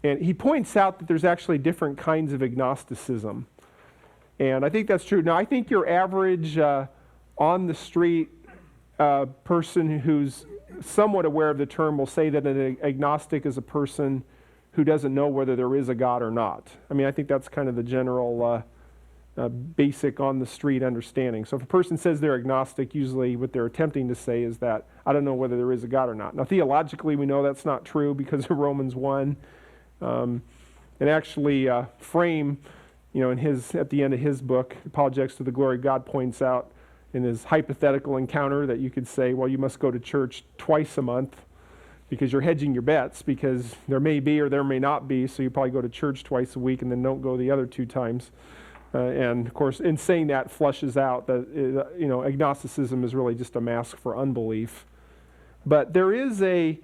And he points out that there's actually different kinds of agnosticism. And I think that's true. Now, I think your average on the street person who's somewhat aware of the term will say that an agnostic is a person who doesn't know whether there is a God or not. I mean, I think that's kind of the general basic on the street understanding. So if a person says they're agnostic, usually what they're attempting to say is that I don't know whether there is a God or not. Now, theologically, we know that's not true because of Romans 1. And actually, Frame, at the end of his book, Apologetics to the Glory of God, points out in his hypothetical encounter that you could say, well, you must go to church twice a month because you're hedging your bets because there may be or there may not be, so you probably go to church twice a week and then don't go the other 2 times. And, of course, in saying that flushes out that, agnosticism is really just a mask for unbelief. But there's a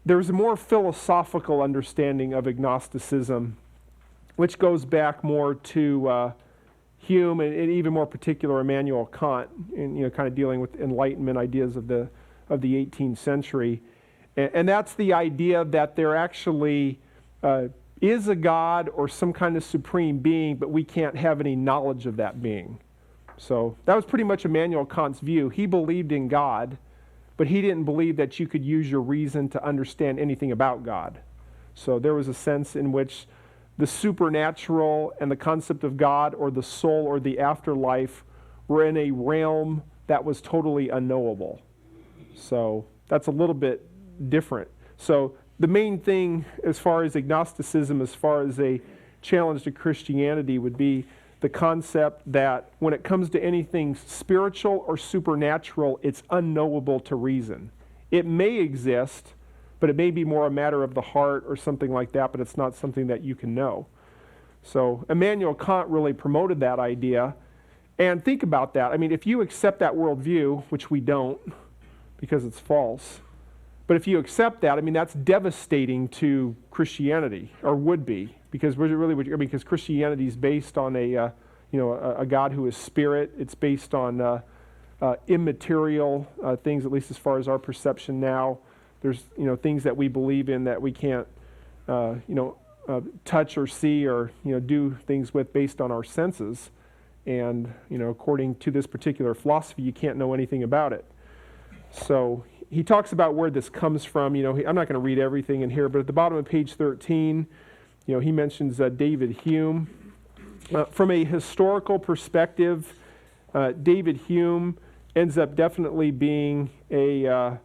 more philosophical understanding of agnosticism, which goes back more to Hume and even more particular Immanuel Kant, and kind of dealing with Enlightenment ideas of the 18th century, and that's the idea that there actually is a God or some kind of supreme being, but we can't have any knowledge of that being. So that was pretty much Immanuel Kant's view. He believed in God, but he didn't believe that you could use your reason to understand anything about God. So there was a sense in which the supernatural and the concept of God or the soul or the afterlife were in a realm that was totally unknowable. So that's a little bit different. So the main thing as far as agnosticism, as far as a challenge to Christianity, would be the concept that when it comes to anything spiritual or supernatural, it's unknowable to reason. It may exist, but it may be more a matter of the heart or something like that, but it's not something that you can know. So Immanuel Kant really promoted that idea. And think about that. I mean, if you accept that worldview, which we don't because it's false, but if you accept that, I mean, that's devastating to Christianity, or would be, because because Christianity is based on a God who is spirit. It's based on immaterial things, at least as far as our perception now. There's things that we believe in that we can't touch or see or do things with based on our senses. And according to this particular philosophy, you can't know anything about it. So he talks about where this comes from. I'm not going to read everything in here, but at the bottom of page 13, he mentions David Hume. From a historical perspective, David Hume ends up definitely being a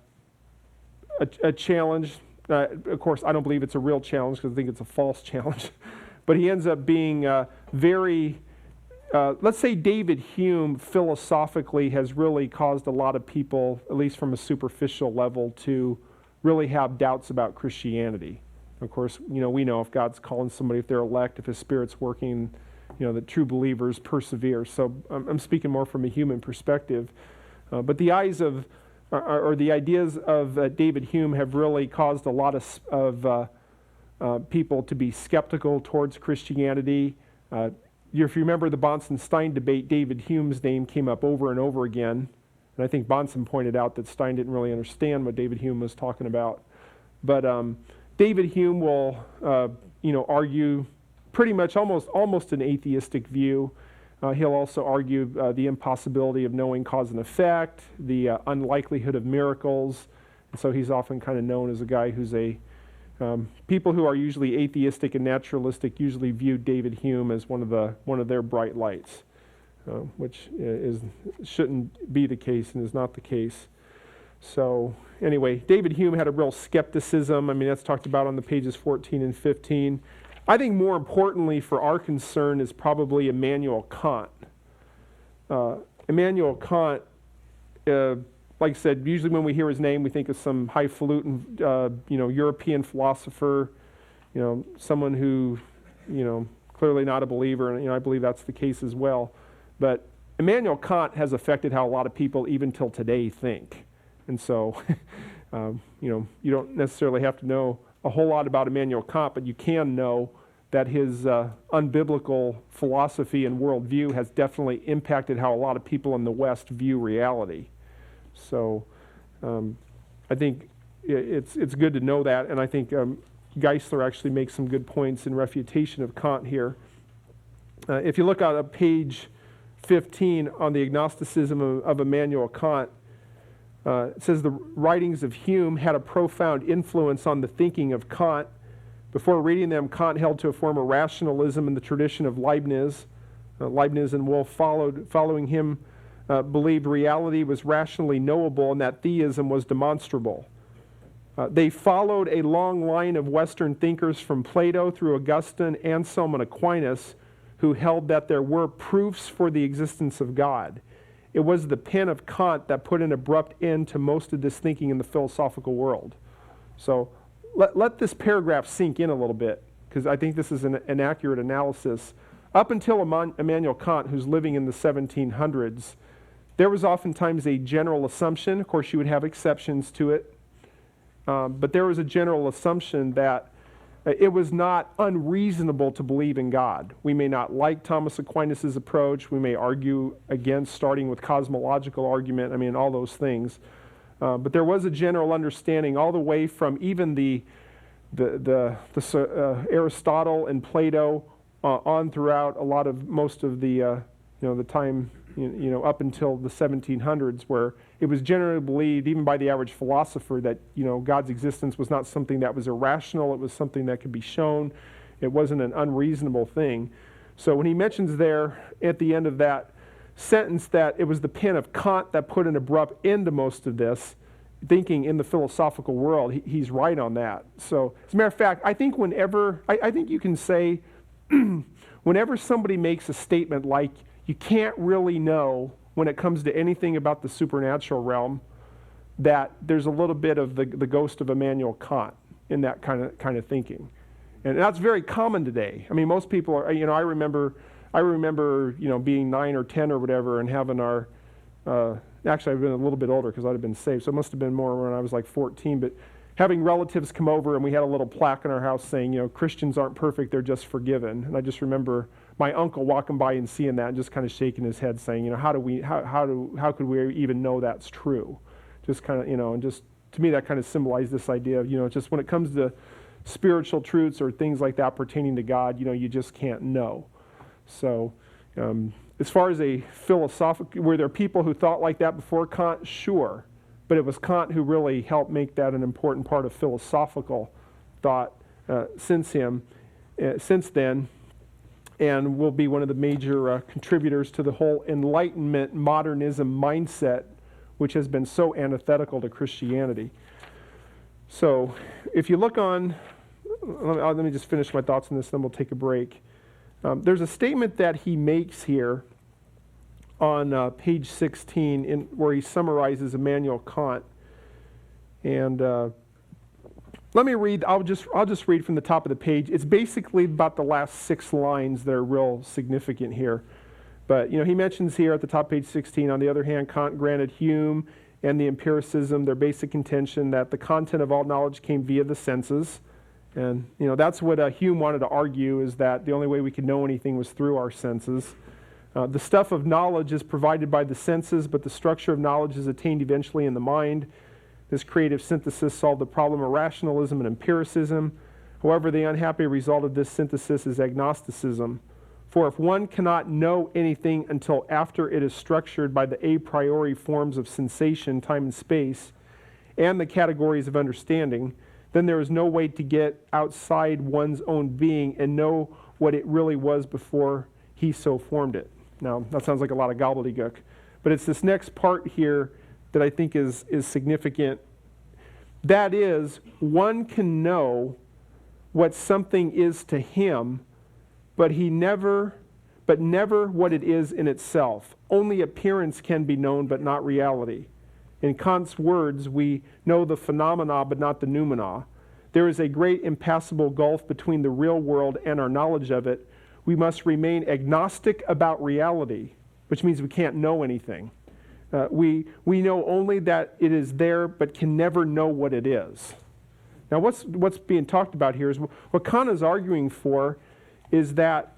challenge. Of course, I don't believe it's a real challenge because I think it's a false challenge. But he ends up being very... let's say David Hume philosophically has really caused a lot of people, at least from a superficial level, to really have doubts about Christianity. Of course, we know if God's calling somebody, if they're elect, if his Spirit's working, that true believers persevere. So I'm speaking more from a human perspective. But the eyes of, or the ideas of David Hume have really caused a lot of people to be skeptical towards Christianity. If you remember the Bonson-Stein debate, David Hume's name came up over and over again. And I think Bonson pointed out that Stein didn't really understand what David Hume was talking about. But David Hume will, argue pretty much almost an atheistic view. He'll also argue the impossibility of knowing cause and effect, the unlikelihood of miracles. And so he's often kind of known as a guy who's people who are usually atheistic and naturalistic usually view David Hume as one of their bright lights, which shouldn't be the case and is not the case. So anyway, David Hume had a real skepticism. I mean, that's talked about on the pages 14 and 15. I think more importantly for our concern is probably Immanuel Kant. Immanuel Kant, like I said, usually when we hear his name, we think of some highfalutin, European philosopher, someone who, clearly not a believer, and I believe that's the case as well. But Immanuel Kant has affected how a lot of people, even till today, think. And so, you don't necessarily have to know a whole lot about Immanuel Kant, but you can know that his unbiblical philosophy and worldview has definitely impacted how a lot of people in the West view reality. So I think it's good to know that, and I think Geisler actually makes some good points in refutation of Kant here. If you look at page 15 on the agnosticism of Immanuel Kant, it says the writings of Hume had a profound influence on the thinking of Kant. Before reading them, Kant held to a form of rationalism in the tradition of Leibniz. Leibniz and Wolff following him believed reality was rationally knowable and that theism was demonstrable. They followed a long line of Western thinkers from Plato through Augustine, Anselm, and Aquinas, who held that there were proofs for the existence of God. It was the pen of Kant that put an abrupt end to most of this thinking in the philosophical world. So let this paragraph sink in a little bit, because I think this is an accurate analysis. Up until Immanuel Kant, who's living in the 1700s, there was oftentimes a general assumption. Of course, you would have exceptions to it. But there was a general assumption that it was not unreasonable to believe in God. We may not like Thomas Aquinas' approach. We may argue against starting with cosmological argument. I mean, all those things. But there was a general understanding all the way from even the Aristotle and Plato on throughout most of the the time up until the 1700s, where it was generally believed, even by the average philosopher, that God's existence was not something that was irrational. It was something that could be shown. It wasn't an unreasonable thing. So when he mentions there at the end of that sentence that it was the pen of Kant that put an abrupt end to most of this thinking in the philosophical world, he's right on that. So as a matter of fact, I think I think you can say whenever somebody makes a statement like, you can't really know when it comes to anything about the supernatural realm, that there's a little bit of the ghost of Immanuel Kant in that kind of thinking. And that's very common today. I mean, most people are, I remember being 9 or 10 or whatever and having our, actually I've been a little bit older because I'd have been saved, so it must have been more when I was like 14, but having relatives come over and we had a little plaque in our house saying, Christians aren't perfect, they're just forgiven. And I just remember my uncle walking by and seeing that and just kind of shaking his head saying, how could we even know that's true? Just kind of, and just to me that kind of symbolized this idea of, just when it comes to spiritual truths or things like that pertaining to God, you just can't know. So as far as a philosophical, were there people who thought like that before Kant? Sure. But it was Kant who really helped make that an important part of philosophical thought since then, and will be one of the major contributors to the whole Enlightenment modernism mindset, which has been so antithetical to Christianity. So if you look on, let me just finish my thoughts on this, then we'll take a break. There's a statement that he makes here on page 16 where he summarizes Immanuel Kant. And let me read, I'll just read from the top of the page. It's basically about the last 6 lines that are real significant here. But, he mentions here at the top of page 16, on the other hand, Kant granted Hume and the empiricism their basic contention that the content of all knowledge came via the senses. And, that's what Hume wanted to argue, is that the only way we could know anything was through our senses. The stuff of knowledge is provided by the senses, but the structure of knowledge is attained eventually in the mind. This creative synthesis solved the problem of rationalism and empiricism. However, the unhappy result of this synthesis is agnosticism. For if one cannot know anything until after it is structured by the a priori forms of sensation, time and space, and the categories of understanding, then there is no way to get outside one's own being and know what it really was before he so formed it. Now, that sounds like a lot of gobbledygook, but it's this next part here that I think is significant. That is, one can know what something is to him, but never what it is in itself. Only appearance can be known, but not reality. In Kant's words, we know the phenomena, but not the noumena. There is a great impassable gulf between the real world and our knowledge of it. We must remain agnostic about reality, which means we can't know anything. We know only that it is there, but can never know what it is. Now, what's being talked about here is what Kant is arguing for is that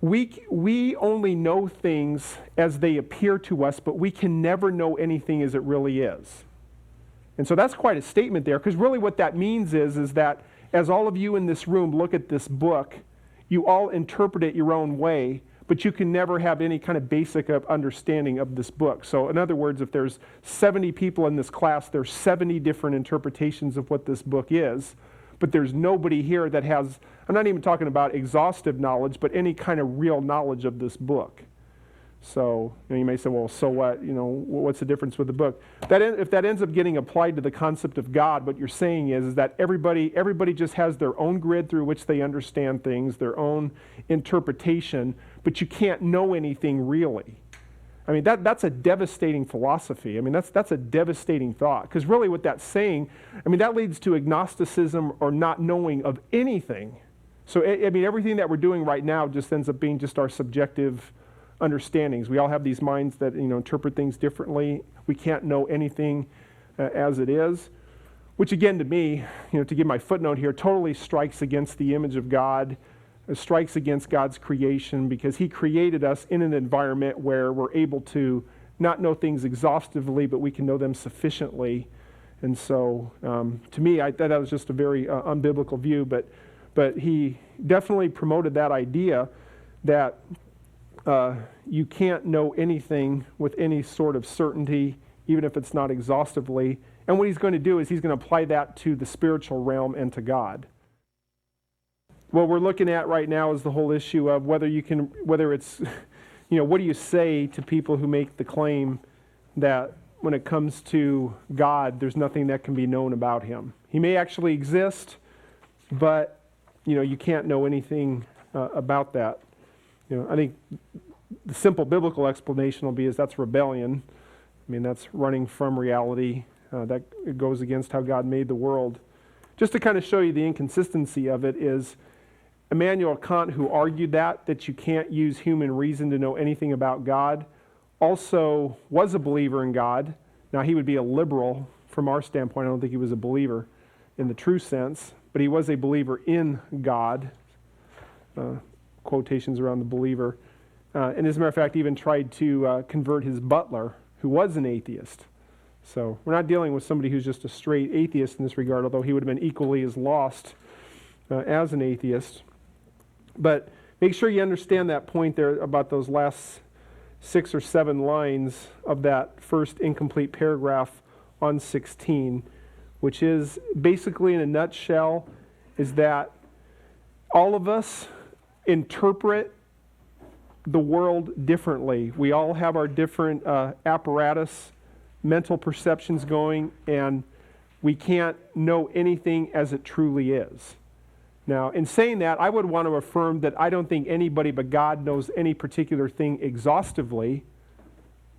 we only know things as they appear to us, but we can never know anything as it really is. And so that's quite a statement there, because really what that means is that as all of you in this room look at this book, you all interpret it your own way, but you can never have any kind of basic understanding of this book. So in other words, if there's 70 people in this class, there's 70 different interpretations of what this book is, but there's nobody here that has, I'm not even talking about exhaustive knowledge, but any kind of real knowledge of this book. So you may say, well, so what? What's the difference with the book? If that ends up getting applied to the concept of God, what you're saying is that everybody just has their own grid through which they understand things, their own interpretation, but you can't know anything really. I mean, that's a devastating philosophy. I mean, that's a devastating thought, because really what that's saying, I mean, that leads to agnosticism or not knowing of anything. So, I mean, everything that we're doing right now just ends up being just our subjective understandings. We all have these minds that interpret things differently. We can't know anything as it is, which again to me, to give my footnote here, totally strikes against the image of God. It strikes against God's creation, because he created us in an environment where we're able to not know things exhaustively, but we can know them sufficiently. And so to me, I thought that was just a very unbiblical view, but he definitely promoted that idea that you can't know anything with any sort of certainty, even if it's not exhaustively. And what he's going to do is he's going to apply that to the spiritual realm and to God. What we're looking at right now is the whole issue of whether it's, what do you say to people who make the claim that when it comes to God, there's nothing that can be known about him. He may actually exist, but, you can't know anything about that. I think the simple biblical explanation will be that's rebellion. I mean, that's running from reality. That it goes against how God made the world. Just to kind of show you the inconsistency of it is Immanuel Kant, who argued that you can't use human reason to know anything about God, also was a believer in God. Now, he would be a liberal from our standpoint. I don't think he was a believer in the true sense, but he was a believer in God. Quotations around the believer. And as a matter of fact, even tried to convert his butler, who was an atheist. So we're not dealing with somebody who's just a straight atheist in this regard, although he would have been equally as lost as an atheist. But make sure you understand that point there about those last 6 or 7 lines of that first incomplete paragraph on 16, which is basically in a nutshell, is that all of us interpret the world differently. We all have our different apparatus, mental perceptions going, and we can't know anything as it truly is. Now, in saying that, I would want to affirm that I don't think anybody but God knows any particular thing exhaustively,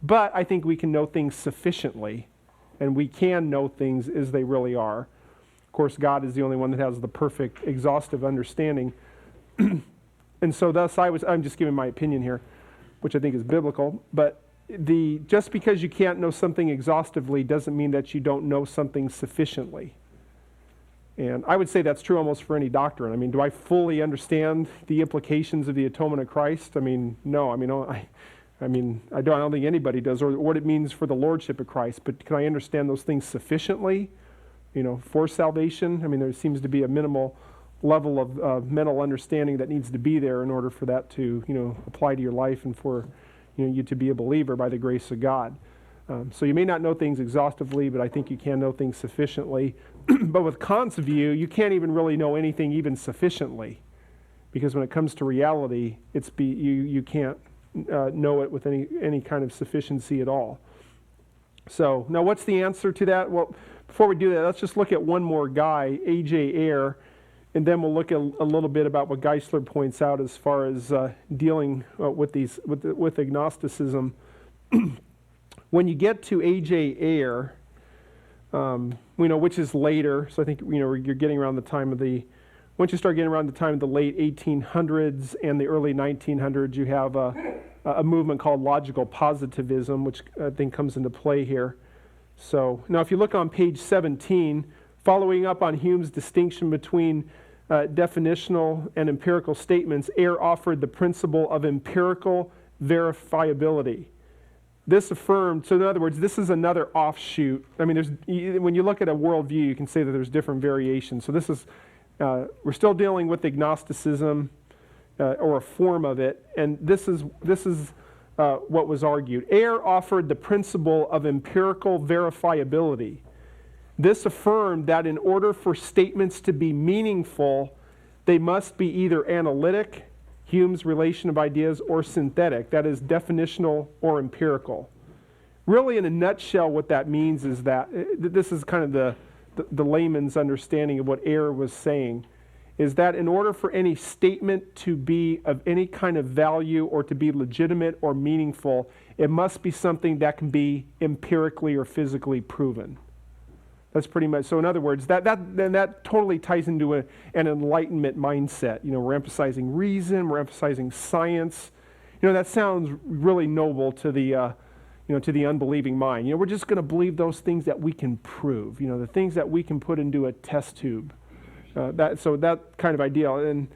but I think we can know things sufficiently, and we can know things as they really are. Of course, God is the only one that has the perfect, exhaustive understanding. And so thus I'm just giving my opinion here, which I think is biblical, but just because you can't know something exhaustively doesn't mean that you don't know something sufficiently. And I would say that's true almost for any doctrine. I mean, do I fully understand the implications of the atonement of Christ? I mean, no. I don't think anybody does, or what it means for the lordship of Christ. But can I understand those things sufficiently, for salvation? I mean, there seems to be a minimal level of mental understanding that needs to be there in order for that to, apply to your life and for, you to be a believer by the grace of God. So you may not know things exhaustively, but I think you can know things sufficiently. But with Kant's view, you can't even really know anything even sufficiently, because when it comes to reality, you can't know it with any kind of sufficiency at all. So now what's the answer to that? Well, before we do that, let's just look at one more guy, A.J. Ayer, and then we'll look at a little bit about what Geisler points out as far as dealing with agnosticism. When you get to A.J. Ayer, which is later, so I think you're getting around the time of once you start getting around the time of the late 1800s and the early 1900s, you have a movement called logical positivism, which I think comes into play here. So now if you look on page 17, following up on Hume's distinction between definitional and empirical statements, Ayer offered the principle of empirical verifiability. This affirmed, so in other words, this is another offshoot. I mean, when you look at a worldview, you can say that there's different variations. So this is, we're still dealing with agnosticism, or a form of it, and this is what was argued. Ayer offered the principle of empirical verifiability. This affirmed that in order for statements to be meaningful, they must be either analytic, Hume's relation of ideas, or synthetic, that is definitional or empirical. Really, in a nutshell, what that means is that, this is kind of the layman's understanding of what Ayer was saying, is that in order for any statement to be of any kind of value or to be legitimate or meaningful, it must be something that can be empirically or physically proven. That's pretty much, so in other words, that totally ties into an enlightenment mindset. We're emphasizing reason, we're emphasizing science. That sounds really noble to the to the unbelieving mind. We're just going to believe those things that we can prove, the things that we can put into a test tube. So that kind of ideal, and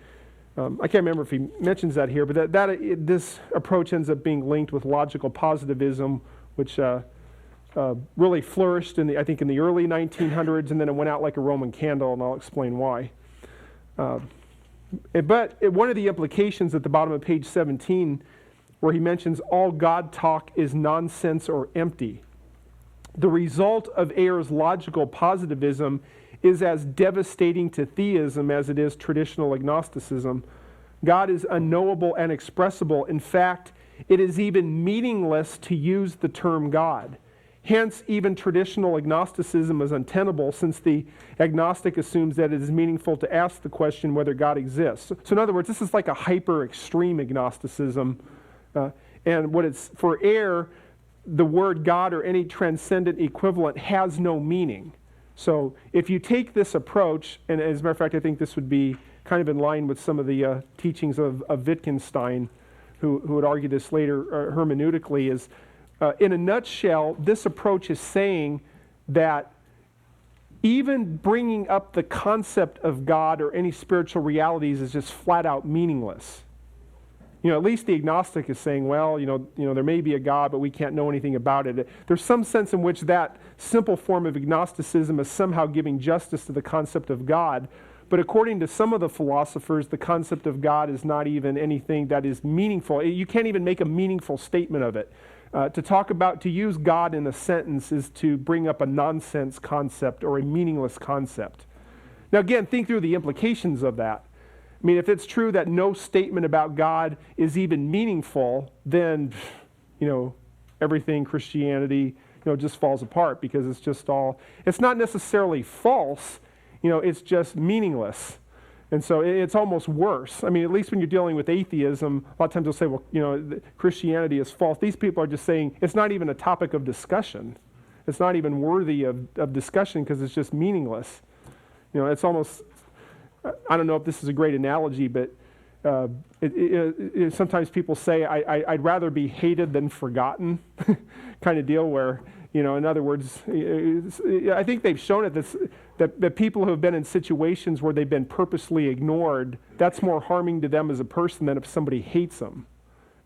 I can't remember if he mentions that here, but this approach ends up being linked with logical positivism, which really flourished I think in the early 1900s, and then it went out like a Roman candle, and I'll explain why. But one of the implications at the bottom of page 17, where he mentions all God talk is nonsense or empty. The result of Ayer's logical positivism is as devastating to theism as it is traditional agnosticism. God is unknowable and inexpressible. In fact, it is even meaningless to use the term God. Hence, even traditional agnosticism is untenable, since the agnostic assumes that it is meaningful to ask the question whether God exists. So in other words, this is like a hyper-extreme agnosticism. And for Ayer, the word God or any transcendent equivalent has no meaning. So if you take this approach, and as a matter of fact, I think this would be kind of in line with some of the teachings of Wittgenstein, who would argue this later hermeneutically, is in a nutshell, this approach is saying that even bringing up the concept of God or any spiritual realities is just flat out meaningless. At least the agnostic is saying, well, there may be a God, but we can't know anything about it. There's some sense in which that simple form of agnosticism is somehow giving justice to the concept of God. But according to some of the philosophers, the concept of God is not even anything that is meaningful. You can't even make a meaningful statement of it. To use God in a sentence is to bring up a nonsense concept or a meaningless concept. Now again, think through the implications of that. I mean, if it's true that no statement about God is even meaningful, then, everything Christianity, just falls apart, because it's not necessarily false, it's just meaningless. And so it's almost worse. I mean, at least when you're dealing with atheism, a lot of times they'll say, well, Christianity is false. These people are just saying it's not even a topic of discussion. It's not even worthy of discussion because it's just meaningless. It's almost, I don't know if this is a great analogy, but sometimes people say, I'd rather be hated than forgotten kind of deal, where, in other words, I think they've shown it that people who have been in situations where they've been purposely ignored, that's more harming to them as a person than if somebody hates them.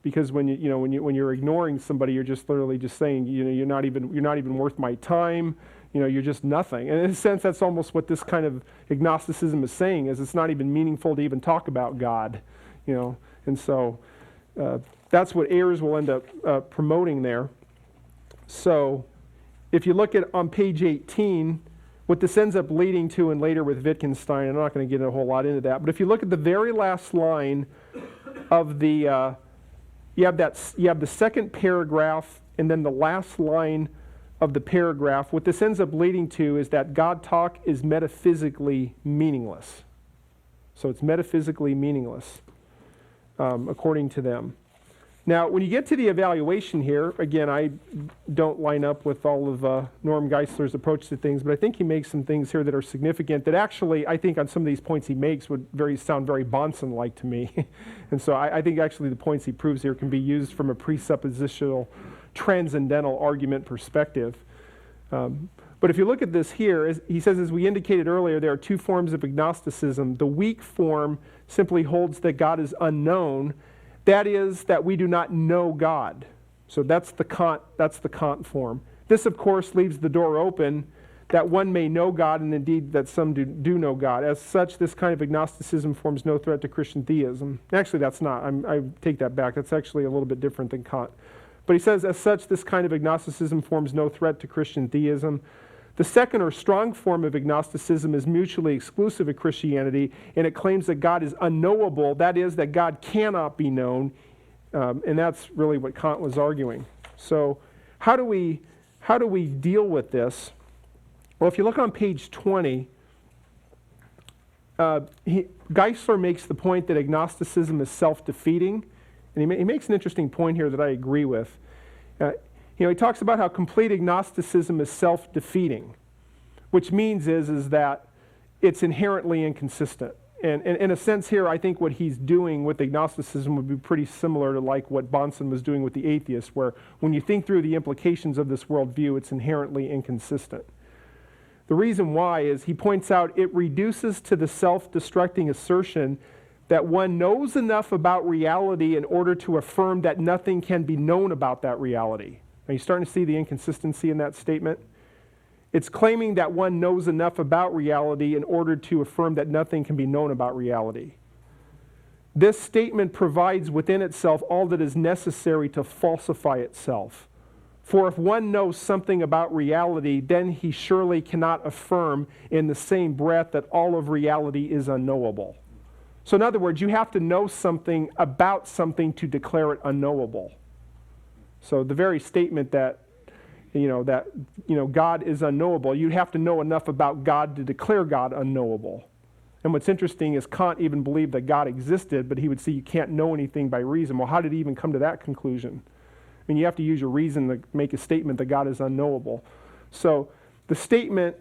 Because when you're ignoring somebody, you're just literally just saying, you're not even worth my time. You're just nothing. And in a sense, that's almost what this kind of agnosticism is saying, is it's not even meaningful to even talk about God, And so that's what Ayers will end up promoting there. So if you look at on page 18, what this ends up leading to, and later with Wittgenstein, I'm not going to get a whole lot into that, but if you look at the very last line of the, you have the second paragraph, and then the last line of the paragraph, what this ends up leading to is that God talk is metaphysically meaningless. So it's metaphysically meaningless, according to them. Now, when you get to the evaluation here, again, I don't line up with all of Norm Geisler's approach to things, but I think he makes some things here that are significant that actually, I think on some of these points he makes would sound very Bahnsen-like to me. And so I think actually the points he proves here can be used from a presuppositional, transcendental argument perspective. But if you look at this here, he says, as we indicated earlier, there are two forms of agnosticism. The weak form simply holds that God is unknown. That is, that we do not know God. So that's the Kant form. This, of course, leaves the door open that one may know God, and indeed that some do know God. As such, this kind of agnosticism forms no threat to Christian theism. Actually, that's not. I take that back. That's actually a little bit different than Kant. But he says, as such, this kind of agnosticism forms no threat to Christian theism. The second or strong form of agnosticism is mutually exclusive of Christianity, and it claims that God is unknowable. That is, that God cannot be known, and that's really what Kant was arguing. So how do we deal with this? Well, if you look on page 20, Geisler makes the point that agnosticism is self-defeating, and he makes an interesting point here that I agree with. He talks about how complete agnosticism is self-defeating, which means is that it's inherently inconsistent. And in a sense here, I think what he's doing with agnosticism would be pretty similar to like what Bahnsen was doing with the atheist, where when you think through the implications of this worldview, it's inherently inconsistent. The reason why is he points out it reduces to the self-destructing assertion that one knows enough about reality in order to affirm that nothing can be known about that reality. Are you starting to see the inconsistency in that statement? It's claiming that one knows enough about reality in order to affirm that nothing can be known about reality. This statement provides within itself all that is necessary to falsify itself. For if one knows something about reality, then he surely cannot affirm in the same breath that all of reality is unknowable. So in other words, you have to know something about something to declare it unknowable. So the very statement that God is unknowable, you have to know enough about God to declare God unknowable. And what's interesting is Kant even believed that God existed, but he would say you can't know anything by reason. Well, how did he even come to that conclusion? I mean, you have to use your reason to make a statement that God is unknowable. So the statement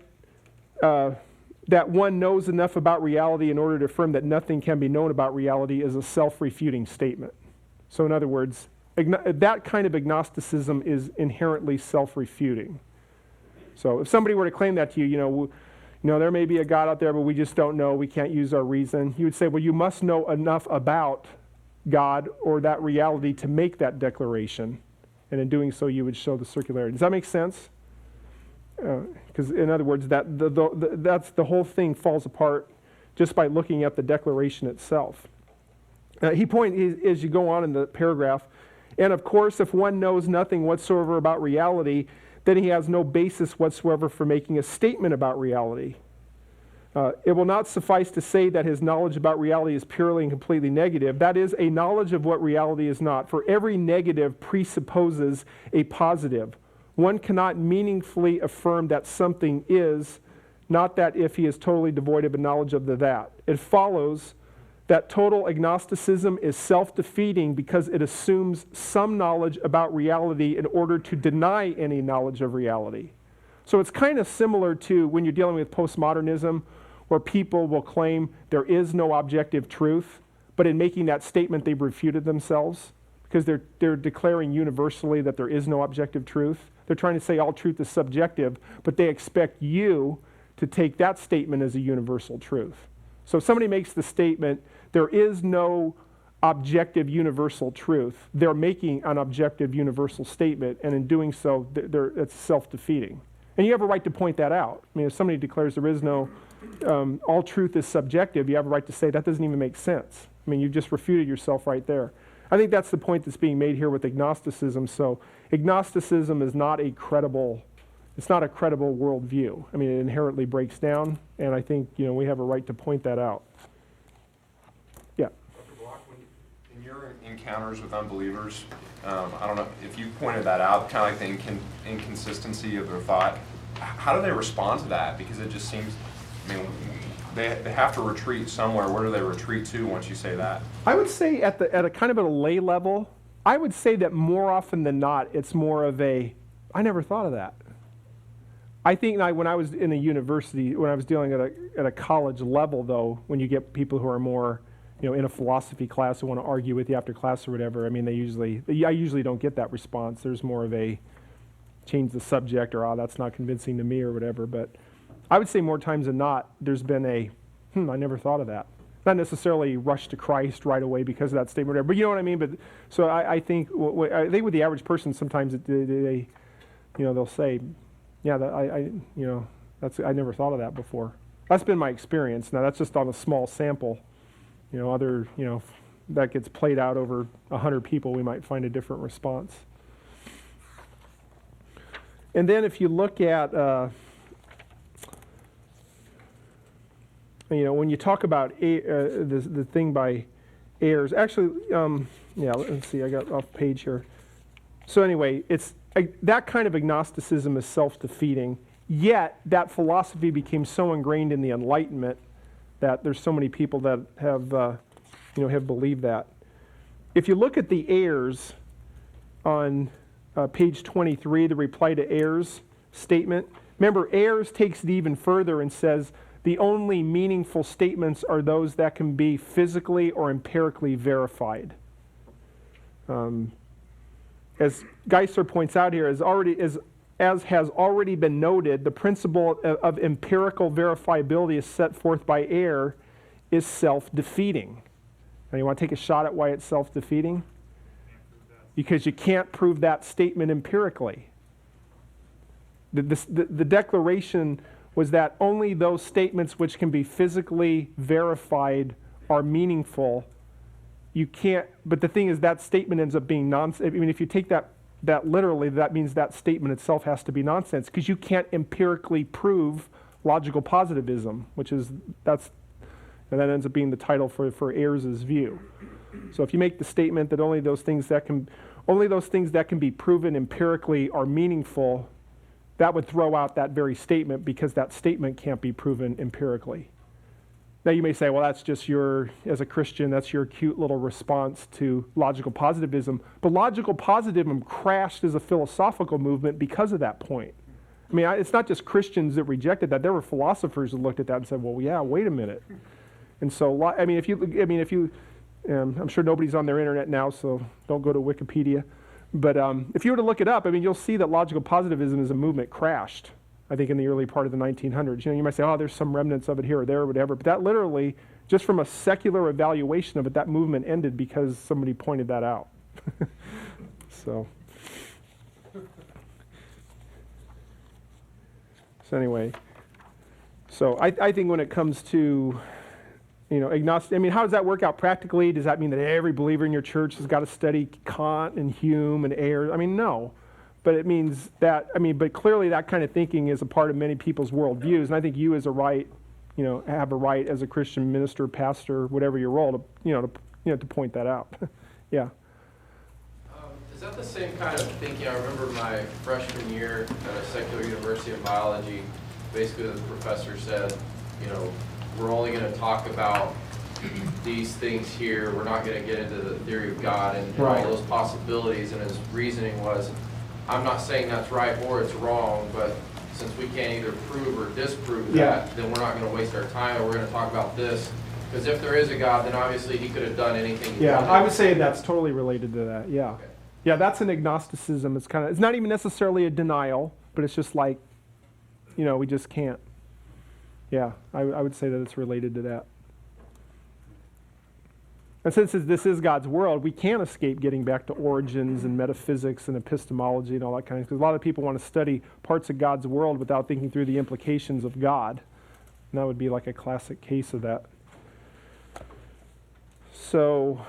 that one knows enough about reality in order to affirm that nothing can be known about reality is a self-refuting statement. So in other words, that kind of agnosticism is inherently self-refuting. So if somebody were to claim that to you, there may be a God out there, but we just don't know, we can't use our reason, you would say, well, you must know enough about God or that reality to make that declaration. And in doing so, you would show the circularity. Does that make sense? Because in other words, that's the whole thing falls apart just by looking at the declaration itself. As you go on in the paragraph, and of course, if one knows nothing whatsoever about reality, then he has no basis whatsoever for making a statement about reality. It will not suffice to say that his knowledge about reality is purely and completely negative. That is, a knowledge of what reality is not. For every negative presupposes a positive. One cannot meaningfully affirm that something is, not that if he is totally devoid of a knowledge of the that. It follows that total agnosticism is self-defeating because it assumes some knowledge about reality in order to deny any knowledge of reality. So it's kind of similar to when you're dealing with postmodernism, where people will claim there is no objective truth, but in making that statement they've refuted themselves because they're declaring universally that there is no objective truth. They're trying to say all truth is subjective, but they expect you to take that statement as a universal truth. So if somebody makes the statement, there is no objective universal truth, they're making an objective universal statement, and in doing so, it's self-defeating. And you have a right to point that out. I mean, if somebody declares there is no, all truth is subjective, you have a right to say that doesn't even make sense. I mean, you just refuted yourself right there. I think that's the point that's being made here with agnosticism. So agnosticism is not a credible, it's not a credible worldview. I mean, it inherently breaks down, and I think, we have a right to point that out. Yeah. Dr. Vlach, in your encounters with unbelievers, I don't know if you pointed that out, kind of like the inconsistency of their thought. How do they respond to that? Because it just seems, they have to retreat somewhere. Where do they retreat to once you say that? I would say at a kind of at a lay level, I would say that more often than not, it's more of a, I never thought of that. I think when I was in a university, when I was dealing at a college level, though, when you get people who are more, in a philosophy class who want to argue with you after class or whatever, I usually don't get that response. There's more of a change the subject or, that's not convincing to me or whatever. But I would say more times than not, there's been a, I never thought of that. Not necessarily rush to Christ right away because of that statement or whatever, but you know what I mean? But so I think with the average person, sometimes they they'll say, yeah, I never thought of that before. That's been my experience. Now that's just on a small sample. That gets played out over 100 people, we might find a different response. And then if you look at, when you talk about the thing by Ayers, actually, let's see, I got off page here. So anyway, that kind of agnosticism is self-defeating, yet that philosophy became so ingrained in the Enlightenment that there's so many people that have believed that. If you look at the Ayers on page 23, the reply to Ayers statement, remember Ayers takes it even further and says, the only meaningful statements are those that can be physically or empirically verified. As Geisler points out here, as has already been noted, the principle of empirical verifiability is set forth by Ayers is self-defeating. Now you want to take a shot at why it's self-defeating? Because you can't prove that statement empirically. The declaration was that only those statements which can be physically verified are meaningful. You can't, but the thing is that statement ends up being nonsense. I mean, if you take that literally, that means that statement itself has to be nonsense because you can't empirically prove logical positivism, that ends up being the title for Ayers' view. So if you make the statement that only those things that can be proven empirically are meaningful, that would throw out that very statement because that statement can't be proven empirically. Now you may say, well, that's just as a Christian, that's your cute little response to logical positivism. But logical positivism crashed as a philosophical movement because of that point. I mean, it's not just Christians that rejected that. There were philosophers who looked at that and said, well, yeah, wait a minute. And so, I'm sure nobody's on their internet now, so don't go to Wikipedia. But if you were to look it up, you'll see that logical positivism as a movement crashed, I think, in the early part of the 1900s. You might say, oh, there's some remnants of it here or there or whatever. But that literally, just from a secular evaluation of it, that movement ended because somebody pointed that out. So anyway, I think when it comes to agnostic, how does that work out practically? Does that mean that every believer in your church has got to study Kant and Hume and Ayers? No. But it means that, but clearly that kind of thinking is a part of many people's worldviews. And I think you have a right as a Christian minister, pastor, whatever your role, to point that out. Yeah. Is that the same kind of thinking? I remember my freshman year at a secular university in biology, basically the professor said, we're only going to talk about these things here. We're not going to get into the theory of God and right. all those possibilities. And his reasoning was, I'm not saying that's right or it's wrong, but since we can't either prove or disprove that, then we're not going to waste our time and we're going to talk about this. Because if there is a God, then obviously he could have done anything he wanted. I would say that's totally related to that, yeah. Okay. Yeah, that's an agnosticism. It's not even necessarily a denial, but it's just like, we just can't. Yeah, I would say that it's related to that. And since this is God's world, we can't escape getting back to origins and metaphysics and epistemology and all that kind of stuff. Because a lot of people want to study parts of God's world without thinking through the implications of God. And that would be like a classic case of that. So,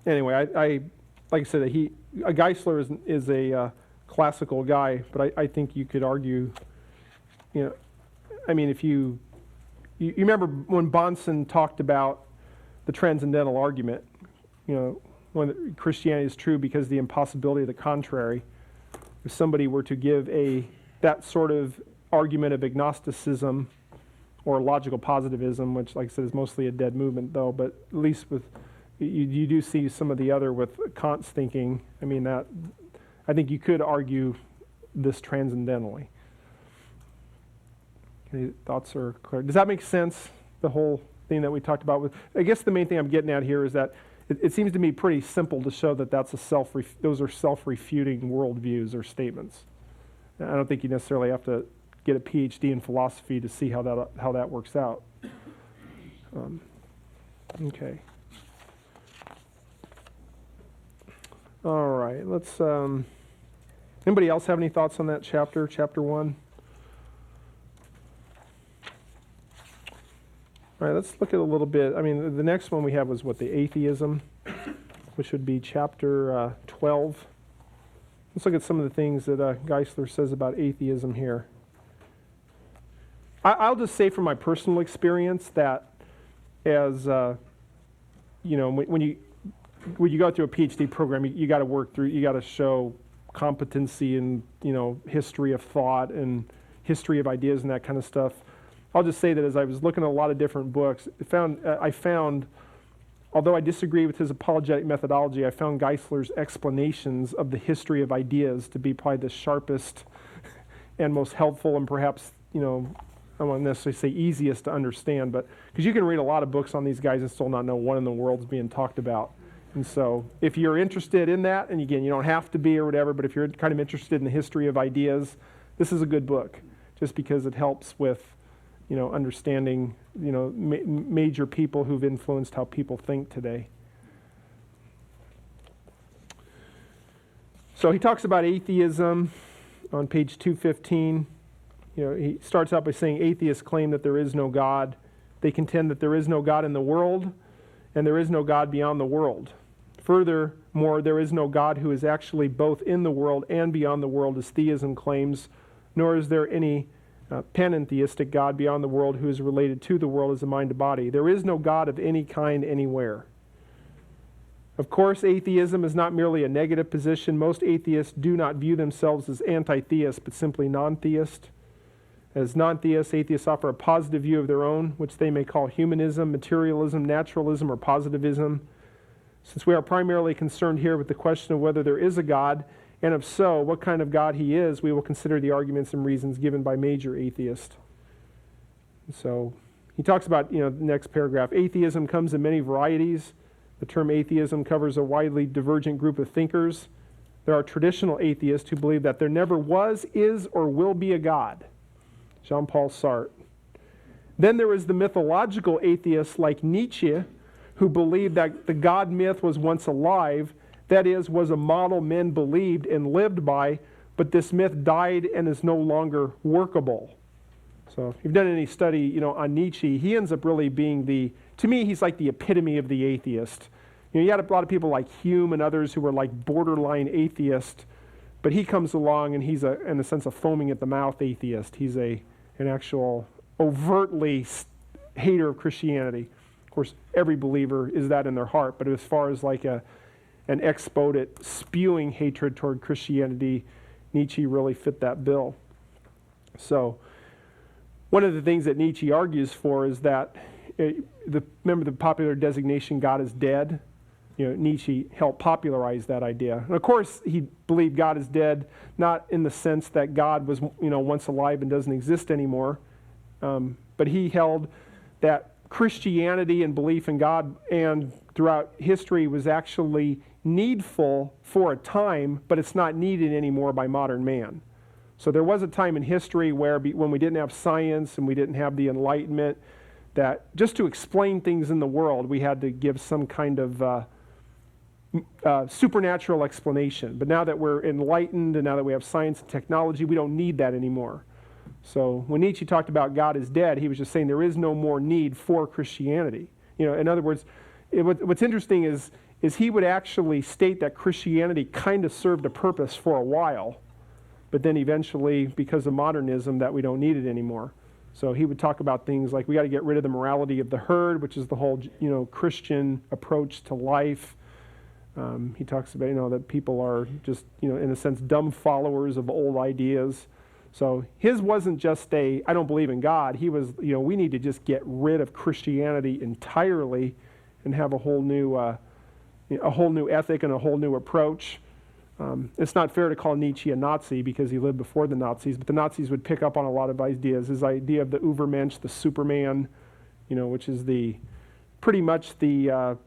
anyway, I like I said, Geisler is a classical guy, but I think you could argue, I mean, if you remember when Bahnsen talked about the transcendental argument, when Christianity is true because the impossibility of the contrary. If somebody were to give that sort of argument of agnosticism or logical positivism, which, like I said, is mostly a dead movement, though, but at least with you do see some of the other with Kant's thinking. I mean, that I think you could argue this transcendentally. Any thoughts are clear? Does that make sense? The whole thing that we talked about I guess the main thing I'm getting at here is that it seems to me pretty simple to show that those are self-refuting worldviews or statements. I don't think you necessarily have to get a PhD in philosophy to see how that works out. Okay. All right. Let's. Anybody else have any thoughts on that chapter? Chapter 1. All right, let's look at a little bit. I mean, the next one we have was the atheism, which would be chapter 12. Let's look at some of the things that Geisler says about atheism here. I'll just say from my personal experience that as, when you go through a PhD program, you got to work through, you got to show competency in, history of thought and history of ideas and that kind of stuff. I'll just say that as I was looking at a lot of different books, I found, although I disagree with his apologetic methodology, I found Geisler's explanations of the history of ideas to be probably the sharpest and most helpful and perhaps, I won't necessarily say easiest to understand, but because you can read a lot of books on these guys and still not know what in the world's being talked about. And so if you're interested in that, and again, you don't have to be or whatever, but if you're kind of interested in the history of ideas, this is a good book just because it helps with understanding, major people who've influenced how people think today. So he talks about atheism on page 215. He starts out by saying atheists claim that there is no God. They contend that there is no God in the world, and there is no God beyond the world. Furthermore, there is no God who is actually both in the world and beyond the world, as theism claims, nor is there any panentheistic God beyond the world who is related to the world as a mind to body. There is no God of any kind anywhere. Of course, atheism is not merely a negative position. Most atheists do not view themselves as anti-theists, but simply non-theist. As non-theists, atheists offer a positive view of their own, which they may call humanism, materialism, naturalism, or positivism. Since we are primarily concerned here with the question of whether there is a God, and if so, what kind of God he is, we will consider the arguments and reasons given by major atheists. So he talks about, the next paragraph, atheism comes in many varieties. The term atheism covers a widely divergent group of thinkers. There are traditional atheists who believe that there never was, is, or will be a God. Jean-Paul Sartre. Then there is the mythological atheists like Nietzsche, who believed that the God myth was once alive, that is, was a model men believed and lived by, but this myth died and is no longer workable. So if you've done any study, on Nietzsche, he ends up really being to me, he's like the epitome of the atheist. You had a lot of people like Hume and others who were like borderline atheist, but he comes along and he's in a sense, a foaming at the mouth atheist. He's an actual overtly hater of Christianity. Of course, every believer is that in their heart, but as far as like an exponent spewing hatred toward Christianity, Nietzsche really fit that bill. So one of the things that Nietzsche argues for is that, remember the popular designation, God is dead? Nietzsche helped popularize that idea. And of course, he believed God is dead, not in the sense that God was, once alive and doesn't exist anymore, but he held that Christianity and belief in God and throughout history was actually needful for a time, but it's not needed anymore by modern man. So there was a time in history when we didn't have science and we didn't have the Enlightenment, that just to explain things in the world, we had to give some kind of supernatural explanation. But now that we're enlightened and now that we have science and technology, we don't need that anymore. So when Nietzsche talked about God is dead, he was just saying there is no more need for Christianity. In other words, what's interesting is he would actually state that Christianity kind of served a purpose for a while, but then eventually, because of modernism, that we don't need it anymore. So he would talk about things like we got to get rid of the morality of the herd, which is the whole Christian approach to life. He talks about that people are just in a sense dumb followers of old ideas. So his wasn't just I don't believe in God. He was we need to just get rid of Christianity entirely and have a whole new ethic and a whole new approach. It's not fair to call Nietzsche a Nazi because he lived before the Nazis, but the Nazis would pick up on a lot of ideas. His idea of the Übermensch, the Superman, which is pretty much the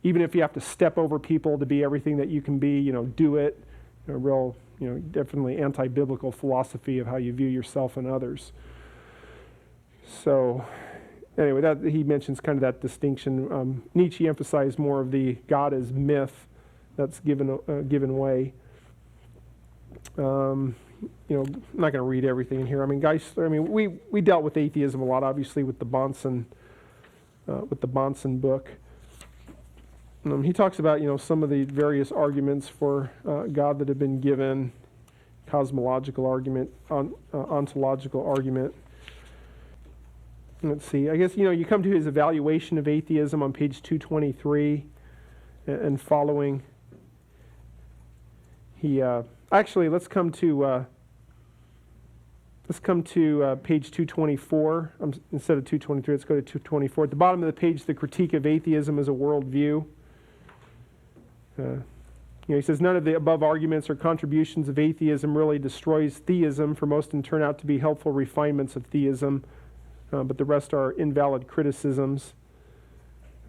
even if you have to step over people to be everything that you can be, do it. A real, definitely anti-biblical philosophy of how you view yourself and others. So, anyway, that he mentions kind of that distinction. Nietzsche emphasized more of the God as myth that's given way. I'm not going to read everything in here. We dealt with atheism a lot, obviously, with the Bahnsen book. He talks about some of the various arguments for God that have been given, cosmological argument, ontological argument. Let's see. I guess you come to his evaluation of atheism on page 223 and following. He actually let's come to page 224 instead of 223. Let's go to 224. At the bottom of the page, the critique of atheism as a worldview. He says none of the above arguments or contributions of atheism really destroys theism, for most of them turn out to be helpful refinements of theism, but the rest are invalid criticisms.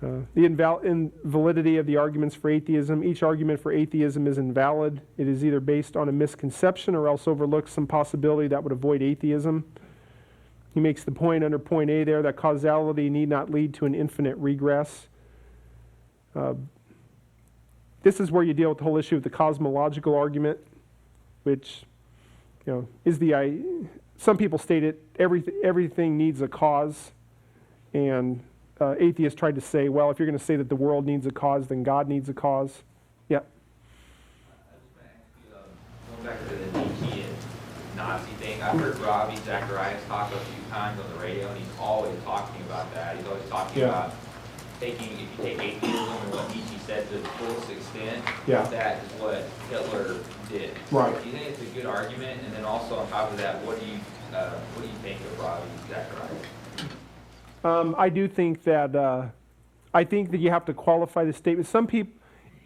The invalidity of the arguments for atheism. Each argument for atheism is invalid. It is either based on a misconception or else overlooks some possibility that would avoid atheism. He makes the point under point A there that causality need not lead to an infinite regress. This is where you deal with the whole issue of the cosmological argument, which is some people state it, everything needs a cause, and atheists tried to say, well, if you're going to say that the world needs a cause, then God needs a cause. Yeah. Going back to the Nietzsche and Nazi thing, I've heard Ravi Zacharias talk a few times on the radio, and he's always talking about that. He's always talking about if you take atheism and what Nietzsche said to the fullest extent, that is what Hitler did. Right. Do you think it's a good argument? And then also on top of that, what do you think of Ravi Zacharias? I do think that you have to qualify the statement. Some people,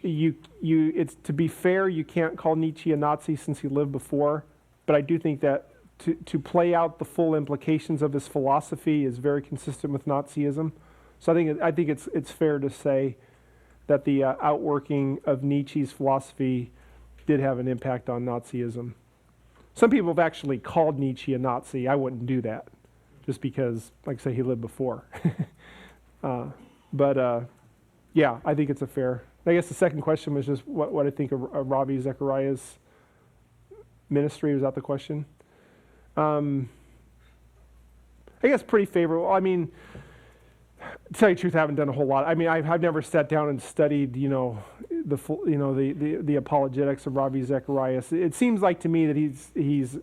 it's to be fair, you can't call Nietzsche a Nazi since he lived before. But I do think that to play out the full implications of his philosophy is very consistent with Nazism. So I think it's fair to say that the outworking of Nietzsche's philosophy did have an impact on Nazism. Some people have actually called Nietzsche a Nazi. I wouldn't do that, just because, like I say, he lived before. Yeah, I think it's a fair. I guess the second question was just what I think of Ravi Zacharias' ministry. Was that the question? I guess pretty favorable. I mean, to tell you the truth, I haven't done a whole lot. I mean, I've never sat down and studied, the apologetics of Ravi Zacharias. It seems like to me that he's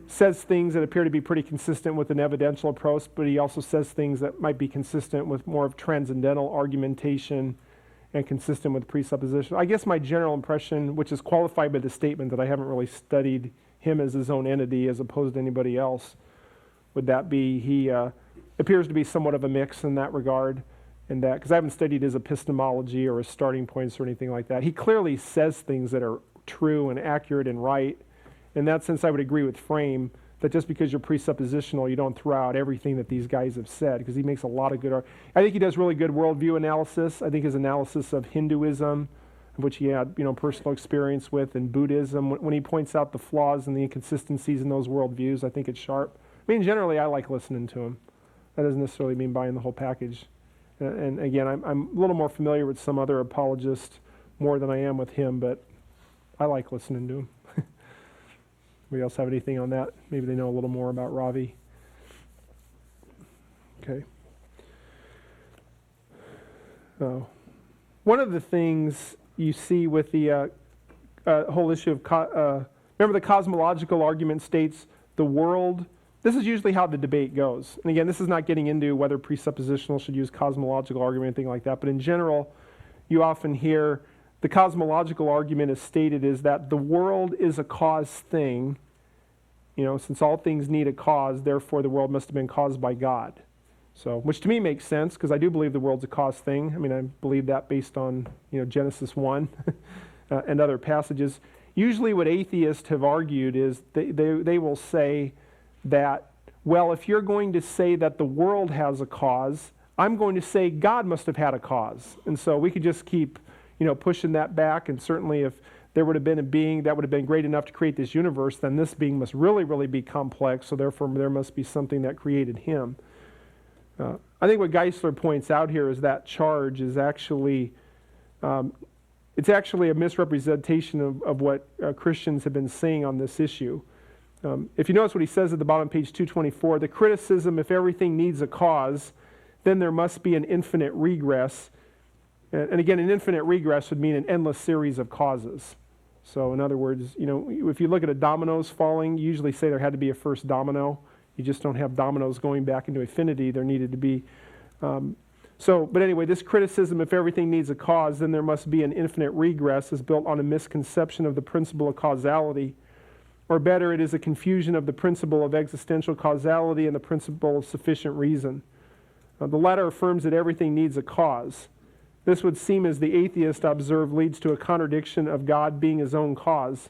says things that appear to be pretty consistent with an evidential approach, but he also says things that might be consistent with more of transcendental argumentation and consistent with presupposition. I guess my general impression, which is qualified by the statement that I haven't really studied him as his own entity as opposed to anybody else, would that be he appears to be somewhat of a mix in that regard, and that because I haven't studied his epistemology or his starting points or anything like that. He clearly says things that are true and accurate and right. In that sense, I would agree with Frame that just because you're presuppositional, you don't throw out everything that these guys have said, because he makes a lot of good. I think he does really good worldview analysis. I think his analysis of Hinduism, which he had personal experience with, and Buddhism, when he points out the flaws and the inconsistencies in those worldviews, I think it's sharp. I mean, generally, I like listening to him. That doesn't necessarily mean buying the whole package. And again, I'm a little more familiar with some other apologists more than I am with him, but I like listening to him. Anybody else have anything on that? Maybe they know a little more about Ravi. Okay. One of the things you see with the whole issue of, remember the cosmological argument states the world, this is usually how the debate goes. And again, this is not getting into whether presuppositional should use cosmological argument, anything like that, but in general, you often hear the cosmological argument is stated is that the world is a cause thing. Since all things need a cause, therefore the world must have been caused by God. So, which to me makes sense, because I do believe the world's a cause thing. I mean, I believe that based on, Genesis 1 and other passages. Usually what atheists have argued is they will say that, well, if you're going to say that the world has a cause, I'm going to say God must have had a cause. And so we could just keep, pushing that back. And certainly if there would have been a being that would have been great enough to create this universe, then this being must really, really be complex. So therefore there must be something that created him. I think what Geisler points out here is that charge is actually, it's actually a misrepresentation of what Christians have been saying on this issue. If you notice what he says at the bottom of page 224, the criticism, if everything needs a cause, then there must be an infinite regress. And again, an infinite regress would mean an endless series of causes. So in other words, if you look at a dominoes falling, you usually say there had to be a first domino. You just don't have dominoes going back into infinity. There needed to be. But anyway, this criticism, if everything needs a cause, then there must be an infinite regress, is built on a misconception of the principle of causality. Or better, it is a confusion of the principle of existential causality and the principle of sufficient reason. The latter affirms that everything needs a cause. This would seem, as the atheist observed, leads to a contradiction of God being his own cause.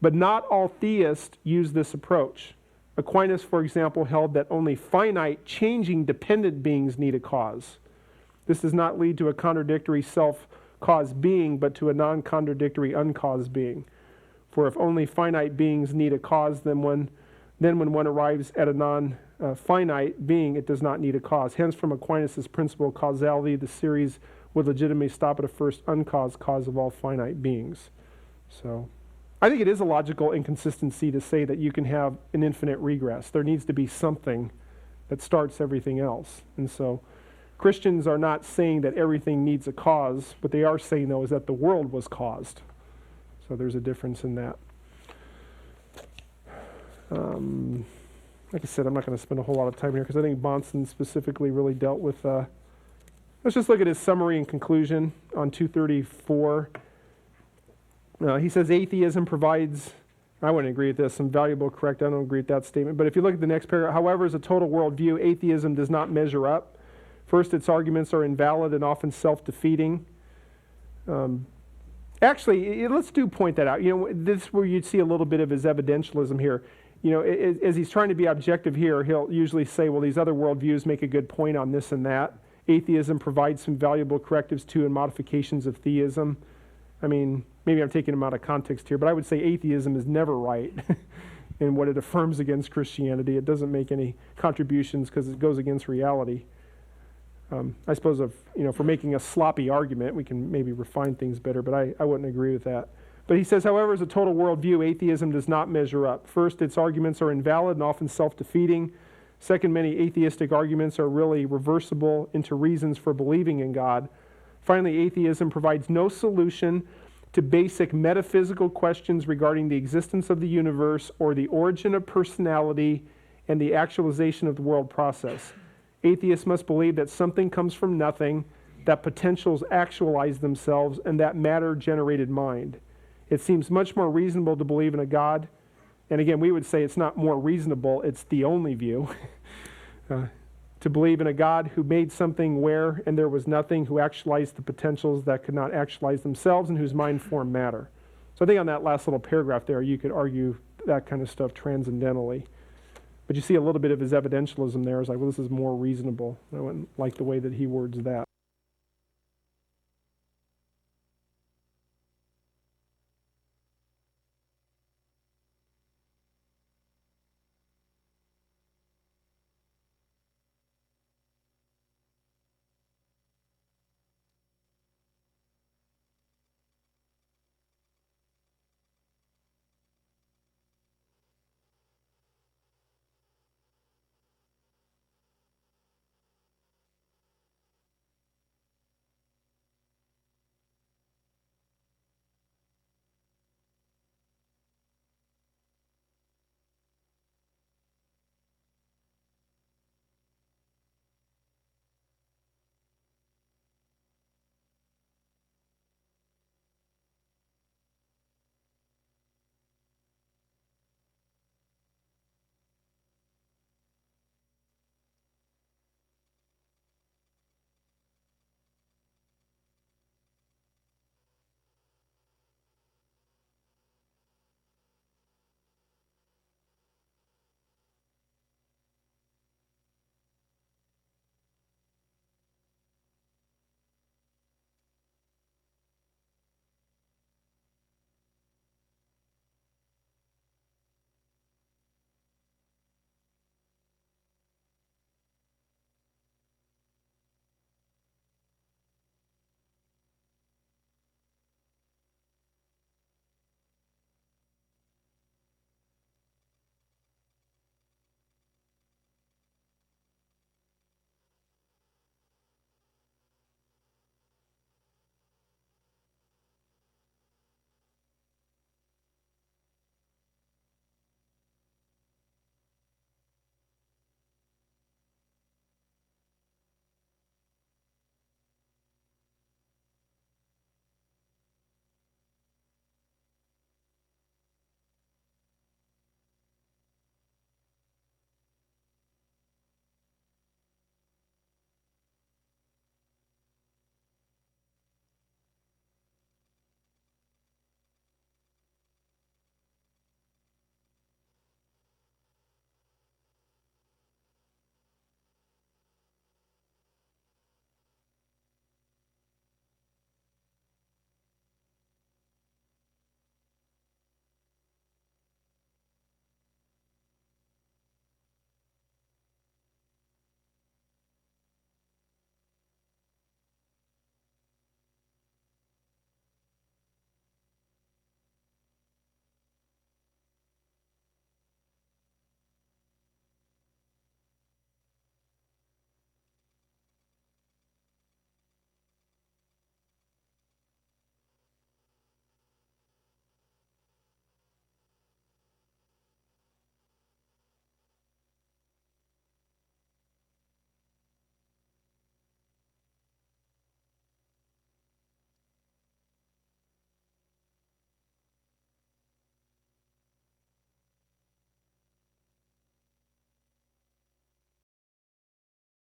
But not all theists use this approach. Aquinas, for example, held that only finite, changing, dependent beings need a cause. This does not lead to a contradictory self-caused being, but to a non-contradictory uncaused being. For if only finite beings need a cause, then when one arrives at a non-finite being, it does not need a cause. Hence, from Aquinas' principle of causality, the series would legitimately stop at a first uncaused cause of all finite beings. So, I think it is a logical inconsistency to say that you can have an infinite regress. There needs to be something that starts everything else. And so, Christians are not saying that everything needs a cause. What they are saying, though, is that the world was caused. So there's a difference in that. Like I said, I'm not going to spend a whole lot of time here because I think Bahnsen specifically really dealt with... let's just look at his summary and conclusion on 234. He says atheism provides... I wouldn't agree with this. Some valuable correct. I don't agree with that statement. But if you look at the next paragraph, however, as a total worldview, atheism does not measure up. First, its arguments are invalid and often self-defeating. Actually, let's point that out. This is where you'd see a little bit of his evidentialism here. As he's trying to be objective here, he'll usually say, well, these other worldviews make a good point on this and that. Atheism provides some valuable correctives to and modifications of theism. I mean, maybe I'm taking him out of context here, but I would say atheism is never right in what it affirms against Christianity. It doesn't make any contributions because it goes against reality. I suppose if for making a sloppy argument, we can maybe refine things better, but I wouldn't agree with that. But he says, however, as a total worldview, atheism does not measure up. First, its arguments are invalid and often self-defeating. Second, many atheistic arguments are really reversible into reasons for believing in God. Finally, atheism provides no solution to basic metaphysical questions regarding the existence of the universe or the origin of personality and the actualization of the world process. Atheists must believe that something comes from nothing, that potentials actualize themselves, and that matter generated mind. It seems much more reasonable to believe in a God, and again, we would say it's not more reasonable, it's the only view, to believe in a God who made something where and there was nothing, who actualized the potentials that could not actualize themselves, and whose mind formed matter. So I think on that last little paragraph there, you could argue that kind of stuff transcendentally. But you see a little bit of his evidentialism there. It's like, well, this is more reasonable. I wouldn't like the way that he words that.